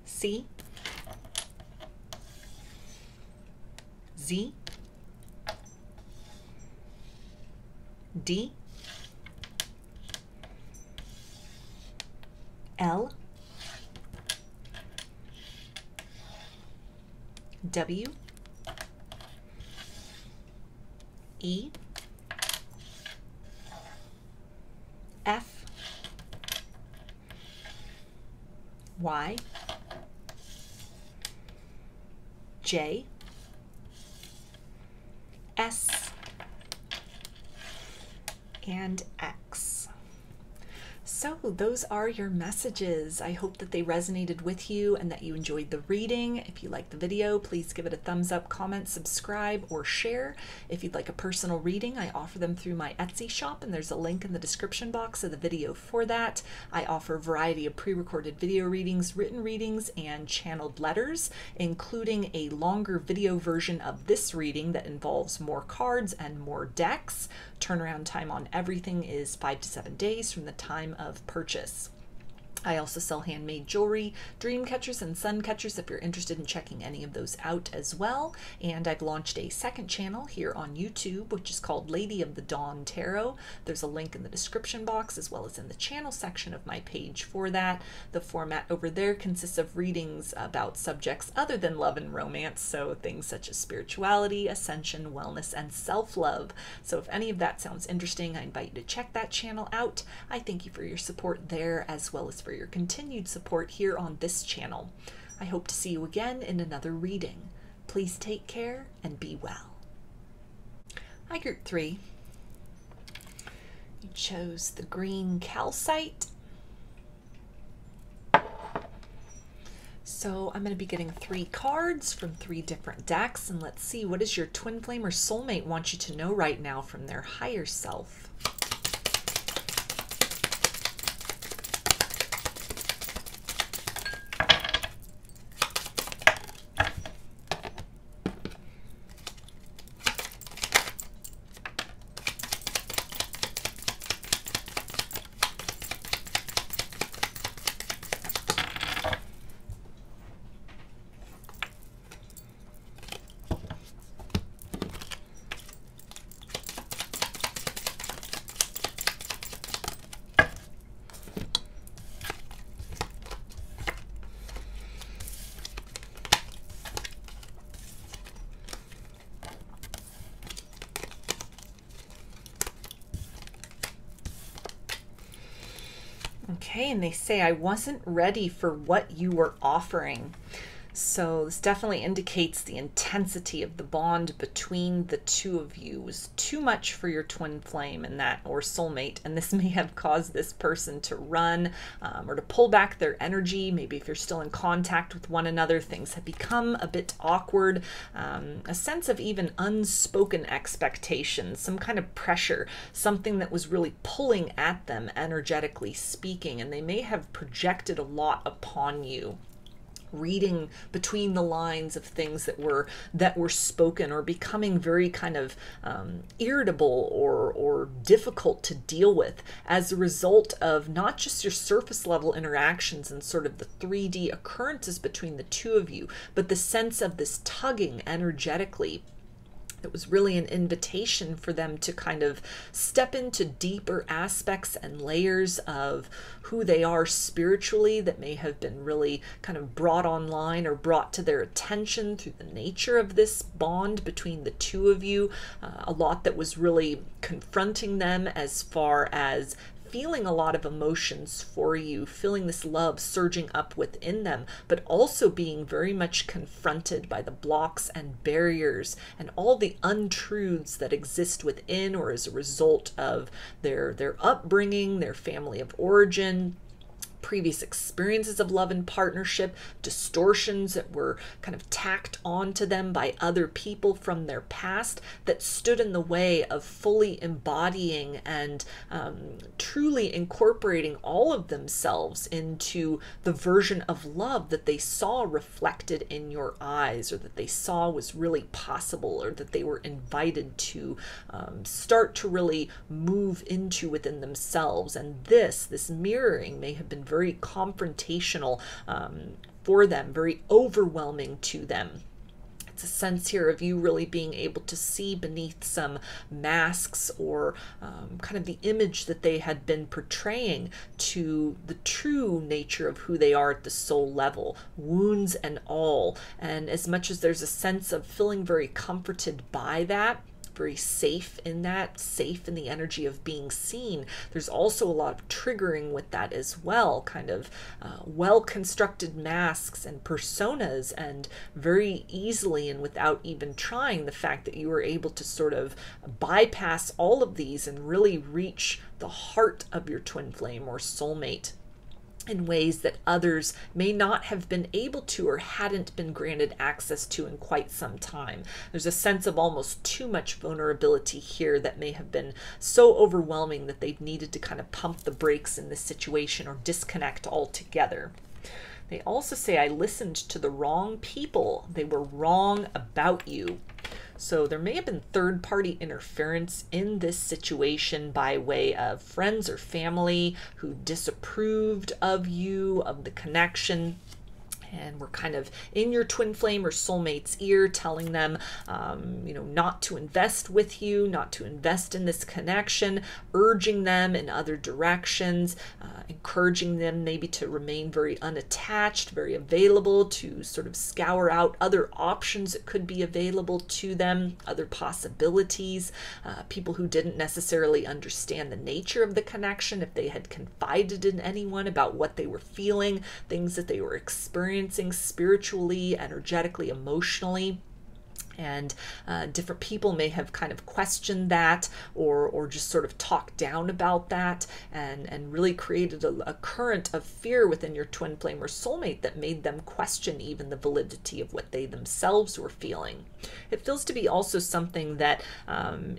C, Z, D, L, W, E, F, Y, J, S, and X. So those are your messages. I hope that they resonated with you and that you enjoyed the reading. If you liked the video, please give it a thumbs up, comment, subscribe, or share. If you'd like a personal reading, I offer them through my Etsy shop, and there's a link in the description box of the video for that. I offer a variety of pre-recorded video readings, written readings, and channeled letters, including a longer video version of this reading that involves more cards and more decks. Turnaround time on everything is 5 to 7 days from the time of purchase. I also sell handmade jewelry, dream catchers, and sun catchers if you're interested in checking any of those out as well. And I've launched a second channel here on YouTube, which is called Lady of the Dawn Tarot. There's a link in the description box as well as in the channel section of my page for that. The format over there consists of readings about subjects other than love and romance, so things such as spirituality, ascension, wellness, and self-love. So if any of that sounds interesting, I invite you to check that channel out. I thank you for your support there, as well as for your continued support here on this channel. I hope to see you again in another reading. Please take care and be well. Hi, Group 3. You chose the green calcite. So I'm going to be getting 3 cards from 3 different decks, and let's see, what does your twin flame or soulmate want you to know right now from their higher self? Okay, and they say, I wasn't ready for what you were offering. So this definitely indicates the intensity of the bond between the two of you was too much for your twin flame and that, or soulmate, and this may have caused this person to run or to pull back their energy. Maybe if you're still in contact with one another, things have become a bit awkward, a sense of even unspoken expectations, some kind of pressure, something that was really pulling at them energetically speaking, and they may have projected a lot upon you, reading between the lines of things that were spoken, or becoming very kind of irritable or difficult to deal with as a result of not just your surface level interactions and sort of the 3D occurrences between the two of you, but the sense of this tugging energetically. It was really an invitation for them to kind of step into deeper aspects and layers of who they are spiritually that may have been really kind of brought online or brought to their attention through the nature of this bond between the two of you. A lot that was really confronting them as far as feeling a lot of emotions for you, feeling this love surging up within them, but also being very much confronted by the blocks and barriers and all the untruths that exist within or as a result of their upbringing, their family of origin, previous experiences of love and partnership, distortions that were kind of tacked onto them by other people from their past that stood in the way of fully embodying and truly incorporating all of themselves into the version of love that they saw reflected in your eyes, or that they saw was really possible, or that they were invited to start to really move into within themselves. And this mirroring may have been very confrontational for them, very overwhelming to them. It's a sense here of you really being able to see beneath some masks or kind of the image that they had been portraying to the true nature of who they are at the soul level, wounds and all. And as much as there's a sense of feeling very comforted by that, very safe in that, safe in the energy of being seen, there's also a lot of triggering with that as well, kind of well-constructed masks and personas, and very easily and without even trying, the fact that you were able to sort of bypass all of these and really reach the heart of your twin flame or soulmate in ways that others may not have been able to or hadn't been granted access to in quite some time. There's a sense of almost too much vulnerability here that may have been so overwhelming that they've needed to kind of pump the brakes in this situation or disconnect altogether. They also say, I listened to the wrong people. They were wrong about you. So there may have been third-party interference in this situation by way of friends or family who disapproved of you, of the connection, and we're kind of in your twin flame or soulmate's ear telling them, not to invest with you, not to invest in this connection, urging them in other directions, encouraging them maybe to remain very unattached, very available, to sort of scour out other options that could be available to them, other possibilities, people who didn't necessarily understand the nature of the connection, if they had confided in anyone about what they were feeling, things that they were experiencing spiritually, energetically, emotionally. And different people may have kind of questioned that or just sort of talked down about that and really created a current of fear within your twin flame or soulmate that made them question even the validity of what they themselves were feeling. It feels to be also something that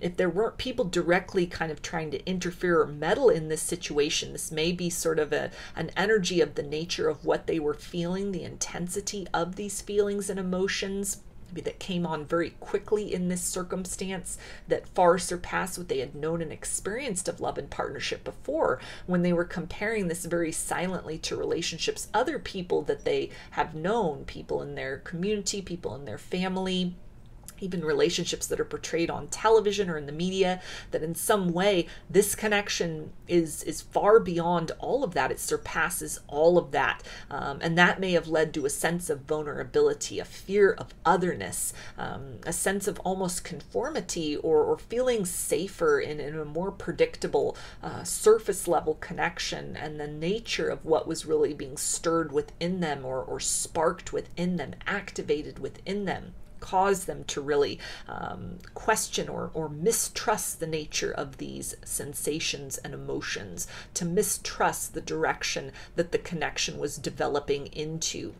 if there weren't people directly kind of trying to interfere or meddle in this situation, this may be sort of an energy of the nature of what they were feeling, the intensity of these feelings and emotions, maybe that came on very quickly in this circumstance that far surpassed what they had known and experienced of love and partnership before, when they were comparing this very silently to relationships, other people that they have known, people in their community, people in their family, even relationships that are portrayed on television or in the media, that in some way this connection is far beyond all of that. It surpasses all of that. And that may have led to a sense of vulnerability, a fear of otherness, a sense of almost conformity, or feeling safer in a more predictable surface level connection. And the nature of what was really being stirred within them, or sparked within them, activated within them, cause them to really question or mistrust the nature of these sensations and emotions, to mistrust the direction that the connection was developing into,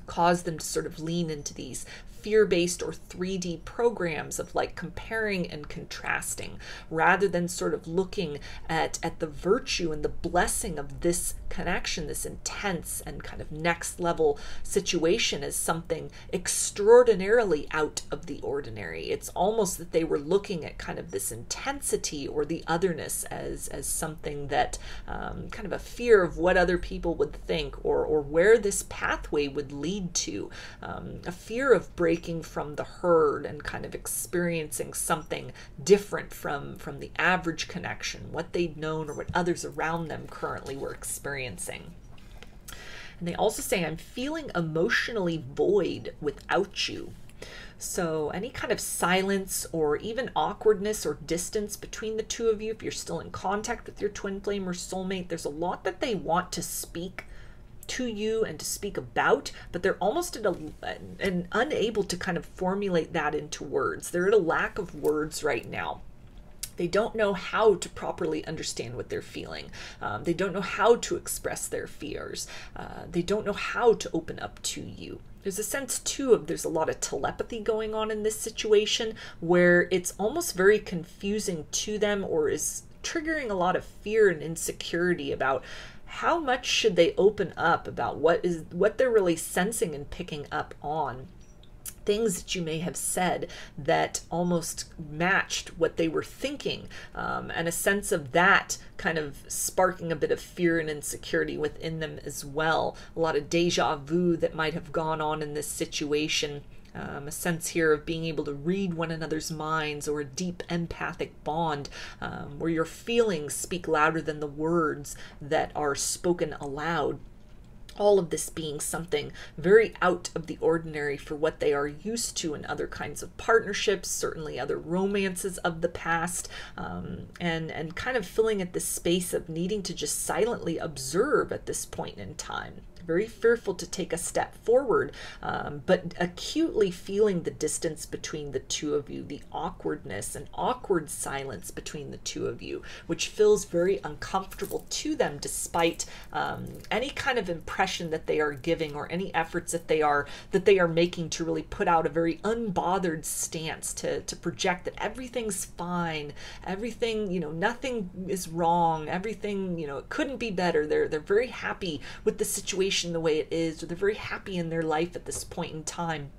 cause them to sort of lean into these fear-based or 3D programs of like comparing and contrasting, rather than sort of looking at the virtue and the blessing of this connection, this intense and kind of next level situation, as something extraordinarily out of the ordinary. It's almost that they were looking at kind of this intensity or the otherness as something that kind of a fear of what other people would think, or where this pathway would lead to, a fear of breaking from the herd and kind of experiencing something different from the average connection, what they'd known or what others around them currently were experiencing. And they also say, I'm feeling emotionally void without you. So any kind of silence or even awkwardness or distance between the two of you, if you're still in contact with your twin flame or soulmate, there's a lot that they want to speak to you and to speak about, but they're almost and unable to kind of formulate that into words. They're at a lack of words right now. They don't know how to properly understand what they're feeling. They don't know how to express their fears. They don't know how to open up to you. There's a sense too of there's a lot of telepathy going on in this situation, where it's almost very confusing to them, or is triggering a lot of fear and insecurity about how much should they open up about what they're really sensing and picking up on. Things that you may have said that almost matched what they were thinking, and a sense of that kind of sparking a bit of fear and insecurity within them as well. A lot of deja vu that might have gone on in this situation. A sense here of being able to read one another's minds, or a deep empathic bond, where your feelings speak louder than the words that are spoken aloud. All of this being something very out of the ordinary for what they are used to in other kinds of partnerships, certainly other romances of the past, and kind of filling at this space of needing to just silently observe at this point in time. Very fearful to take a step forward, but acutely feeling the distance between the two of you, the awkwardness and awkward silence between the two of you, which feels very uncomfortable to them, despite any kind of impression that they are giving, or any efforts that they are making to really put out a very unbothered stance to project that everything's fine, everything, nothing is wrong, everything, it couldn't be better. They're very happy with the situation the way it is, or they're very happy in their life at this point in time.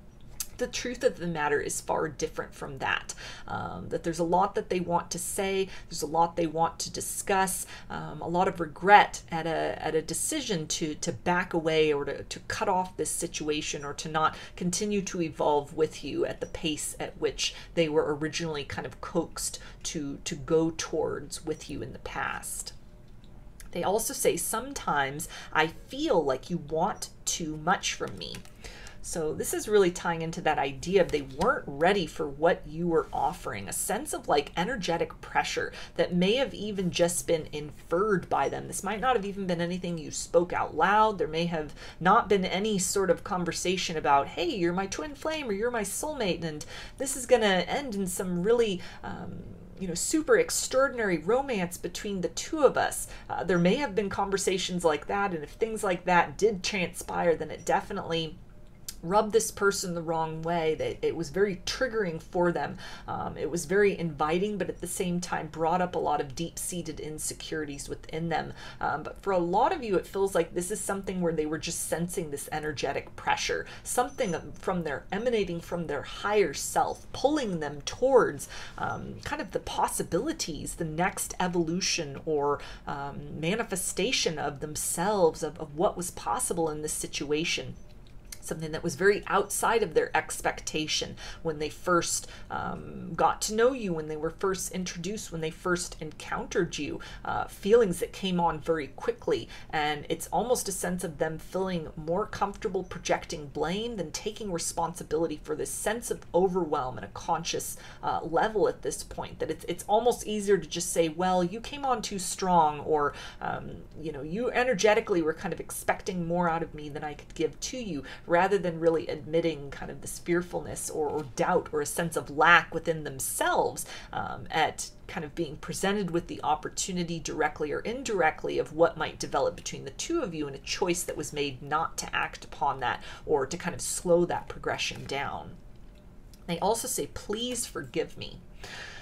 The truth of the matter is far different from that. That there's a lot that they want to say, there's a lot they want to discuss, a lot of regret at a decision to back away, or to cut off this situation, or to not continue to evolve with you at the pace at which they were originally kind of coaxed to go towards with you in the past. They also say, sometimes I feel like you want too much from me. So this is really tying into that idea of they weren't ready for what you were offering, a sense of like energetic pressure that may have even just been inferred by them. This might not have even been anything you spoke out loud. There may have not been any sort of conversation about, hey, you're my twin flame, or you're my soulmate, and this is going to end in some really super extraordinary romance between the two of us. There may have been conversations like that, and if things like that did transpire, then it definitely rubbed this person the wrong way. That it was very triggering for them. It was very inviting, but at the same time brought up a lot of deep-seated insecurities within them. But for a lot of you, it feels like this is something where they were just sensing this energetic pressure, something emanating from their higher self, pulling them towards kind of the possibilities, the next evolution or manifestation of themselves, of what was possible in this situation. something that was very outside of their expectation when they first got to know you, when they were first introduced, when they first encountered you, feelings that came on very quickly. And it's almost a sense of them feeling more comfortable projecting blame than taking responsibility for this sense of overwhelm at a conscious level at this point. That it's almost easier to just say, well, you came on too strong, or you energetically were kind of expecting more out of me than I could give to you, rather than really admitting kind of this fearfulness or doubt or a sense of lack within themselves at kind of being presented with the opportunity directly or indirectly of what might develop between the two of you, and a choice that was made not to act upon that or to kind of slow that progression down. They also say, please forgive me.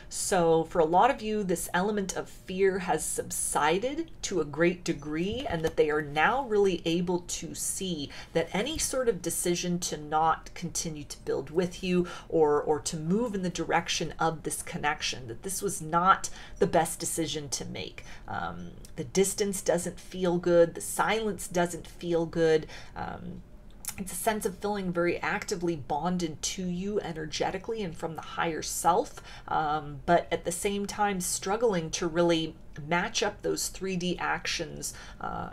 So for a lot of you, this element of fear has subsided to a great degree, and that they are now really able to see that any sort of decision to not continue to build with you or to move in the direction of this connection, that this was not the best decision to make. The distance doesn't feel good. The silence doesn't feel good. It's a sense of feeling very actively bonded to you energetically and from the higher self, but at the same time struggling to really match up those 3D actions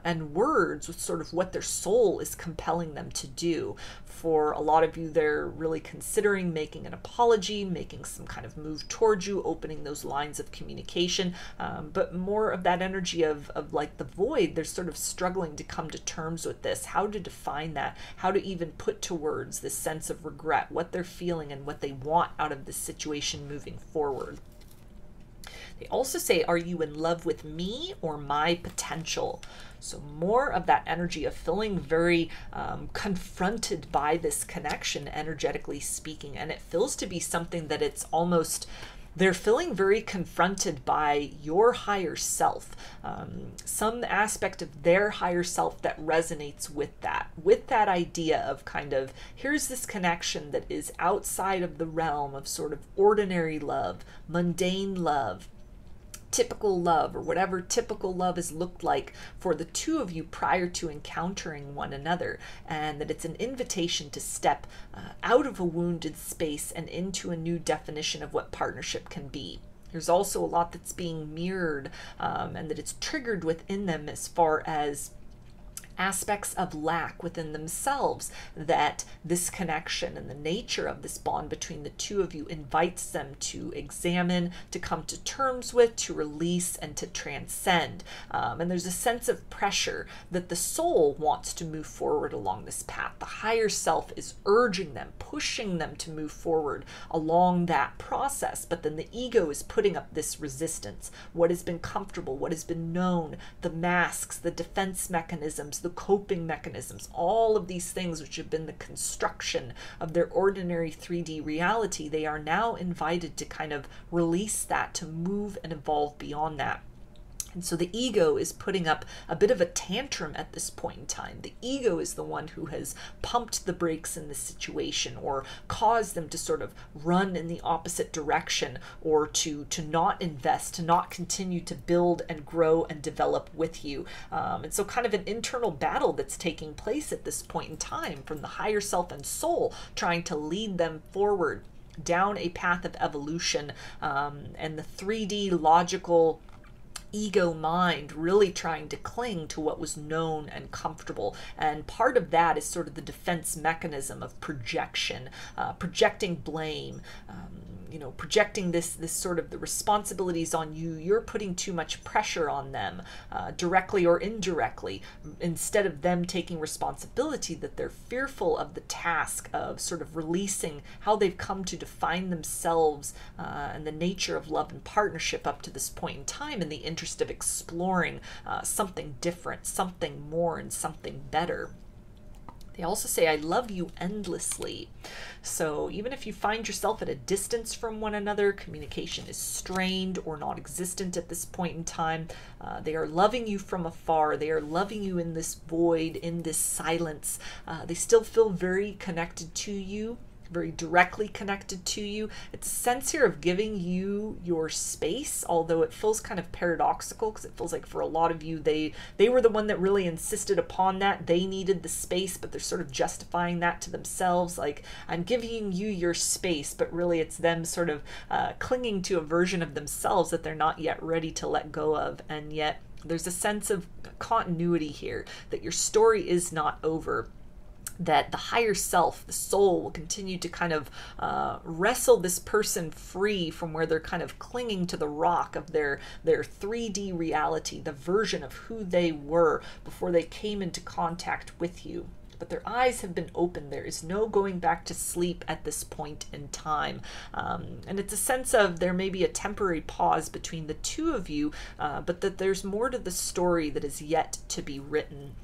and words with sort of what their soul is compelling them to do. For a lot of you, they're really considering making an apology, making some kind of move towards you, opening those lines of communication, but more of that energy of like the void. They're sort of struggling to come to terms with this, how to define that, how to even put to words this sense of regret, what they're feeling and what they want out of this situation moving forward. They also say, are you in love with me or my potential? So more of that energy of feeling very confronted by this connection, energetically speaking. And it feels to be something that it's almost, they're feeling very confronted by your higher self, some aspect of their higher self that resonates with that idea of kind of, here's this connection that is outside of the realm of sort of ordinary love, mundane love, typical love, or whatever typical love has looked like for the two of you prior to encountering one another, and that it's an invitation to step out of a wounded space and into a new definition of what partnership can be. There's also a lot that's being mirrored and that it's triggered within them as far as aspects of lack within themselves, that this connection and the nature of this bond between the two of you invites them to examine, to come to terms with, to release, and to transcend. And there's a sense of pressure that the soul wants to move forward along this path. The higher self is urging them, pushing them to move forward along that process, but then the ego is putting up this resistance. What has been comfortable, what has been known, the masks, the defense mechanisms, the coping mechanisms, all of these things which have been the construction of their ordinary 3D reality, they are now invited to kind of release that, to move and evolve beyond that. And so the ego is putting up a bit of a tantrum at this point in time. The ego is the one who has pumped the brakes in this situation, or caused them to sort of run in the opposite direction, or to not invest, to not continue to build and grow and develop with you. And so kind of an internal battle that's taking place at this point in time from the higher self and soul, trying to lead them forward down a path of evolution, and the 3D logical ego mind really trying to cling to what was known and comfortable. And part of that is sort of the defense mechanism of projection, projecting blame, projecting this sort of the responsibilities on you. You're putting too much pressure on them, directly or indirectly, instead of them taking responsibility, that they're fearful of the task of sort of releasing how they've come to define themselves and the nature of love and partnership up to this point in time, in the interest of exploring something different, something more, and something better. They also say, I love you endlessly. So even if you find yourself at a distance from one another, communication is strained or non-existent at this point in time, they are loving you from afar. They are loving you in this void, in this silence. They still feel very connected to you, very directly connected to you. It's a sense here of giving you your space, although it feels kind of paradoxical because it feels like for a lot of you, they were the one that really insisted upon that. They needed the space, but they're sort of justifying that to themselves. Like, I'm giving you your space, but really it's them sort of clinging to a version of themselves that they're not yet ready to let go of. And yet there's a sense of continuity here, that your story is not over, that the higher self, the soul, will continue to kind of wrestle this person free from where they're kind of clinging to the rock of their 3D reality, the version of who they were before they came into contact with you. But their eyes have been opened. There is no going back to sleep at this point in time. And it's a sense of there may be a temporary pause between the two of you, but that there's more to the story that is yet to be written.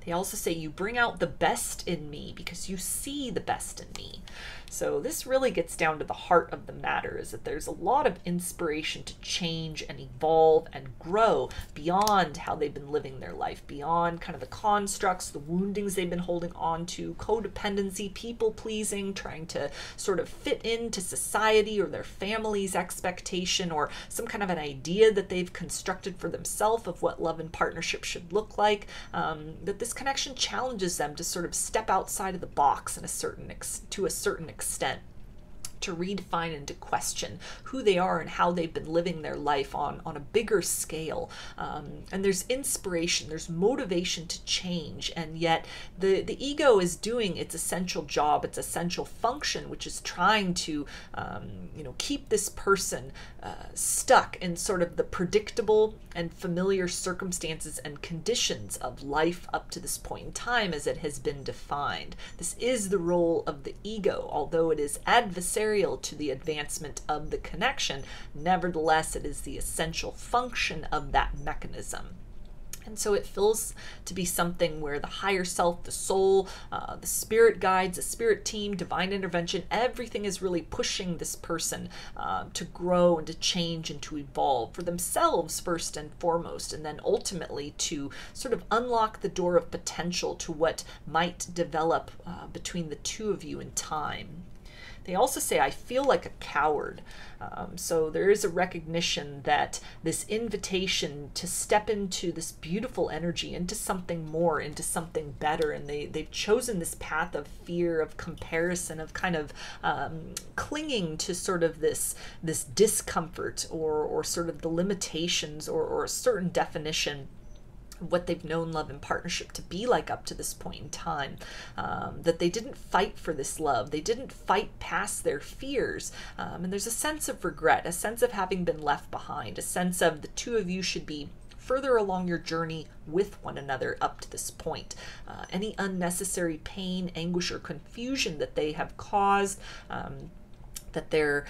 They also say you bring out the best in me because you see the best in me. So this really gets down to the heart of the matter, is that there's a lot of inspiration to change and evolve and grow beyond how they've been living their life, beyond kind of the constructs, the woundings they've been holding on to, codependency, people pleasing, trying to sort of fit into society or their family's expectation, or some kind of an idea that they've constructed for themselves of what love and partnership should look like. That this connection challenges them to sort of step outside of the box to a certain extent, to redefine and to question who they are and how they've been living their life on a bigger scale. And there's inspiration, there's motivation to change, and yet the ego is doing its essential job, its essential function, which is trying to keep this person stuck in sort of the predictable and familiar circumstances and conditions of life up to this point in time as it has been defined. This is the role of the ego, although it is adversarial to the advancement of the connection. Nevertheless, it is the essential function of that mechanism. And so it feels to be something where the higher self, the soul, the spirit guides, the spirit team, divine intervention, everything is really pushing this person to grow and to change and to evolve for themselves first and foremost, and then ultimately to sort of unlock the door of potential to what might develop between the two of you in time. They also say, I feel like a coward. So there is a recognition that this invitation to step into this beautiful energy, into something more, into something better, and they've chosen this path of fear, of comparison, of kind of clinging to sort of this discomfort or sort of the limitations or a certain definition what they've known love and partnership to be like up to this point in time, that they didn't fight for this love, they didn't fight past their fears, and there's a sense of regret, a sense of having been left behind, a sense of the two of you should be further along your journey with one another up to this point. Any unnecessary pain, anguish, or confusion that they have caused, that they're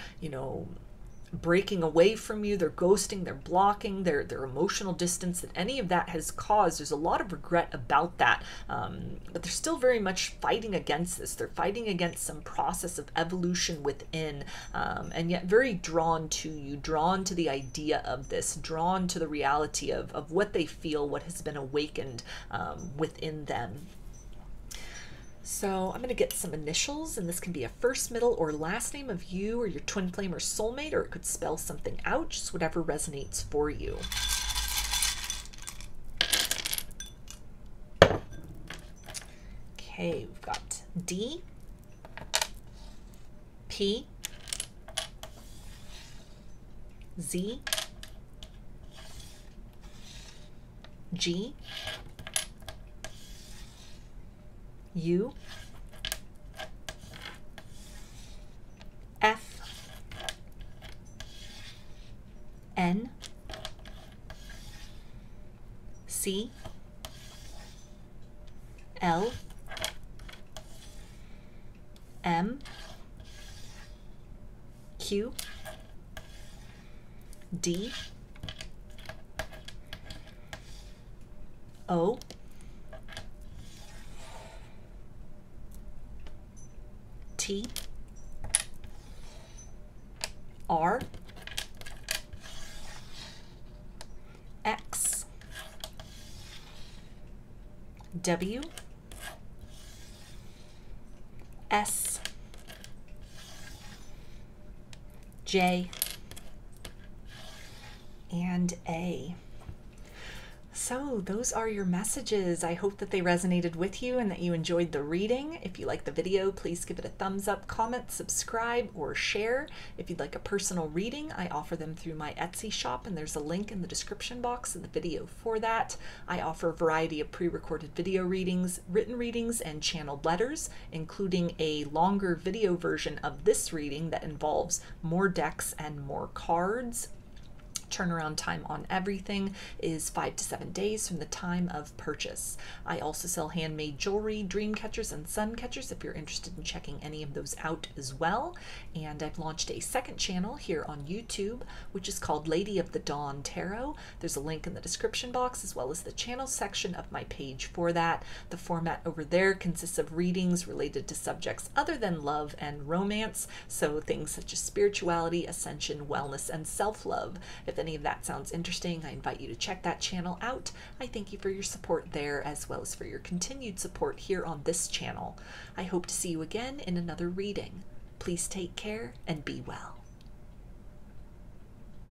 breaking away from you, they're ghosting, they're blocking, their emotional distance, that any of that has caused, there's a lot of regret about that, but they're still very much fighting against this. They're fighting against some process of evolution within, and yet very drawn to you, drawn to the idea of this, drawn to the reality of what they feel, what has been awakened within them. So I'm going to get some initials, and this can be a first, middle, or last name of you or your twin flame or soulmate, or it could spell something out, just whatever resonates for you. Okay, we've got D, P, Z, G, U, F, N, C, L, M, Q, D, O, T, R, X, W, S, J, and A. So those are your messages. I hope that they resonated with you and that you enjoyed the reading. If you liked the video, please give it a thumbs up, comment, subscribe, or share. If you'd like a personal reading, I offer them through my Etsy shop, and there's a link in the description box of the video for that. I offer a variety of pre-recorded video readings, written readings, and channeled letters, including a longer video version of this reading that involves more decks and more cards. Turnaround time on everything is 5 to 7 days from the time of purchase. I also sell handmade jewelry, dream catchers, and sun catchers if you're interested in checking any of those out as well. And I've launched a second channel here on YouTube, which is called Lady of the Dawn Tarot. There's a link in the description box as well as the channel section of my page for that. The format over there consists of readings related to subjects other than love and romance, so things such as spirituality, ascension, wellness, and self-love. If any of that sounds interesting, I invite you to check that channel out. I thank you for your support there as well as for your continued support here on this channel. I hope to see you again in another reading. Please take care and be well.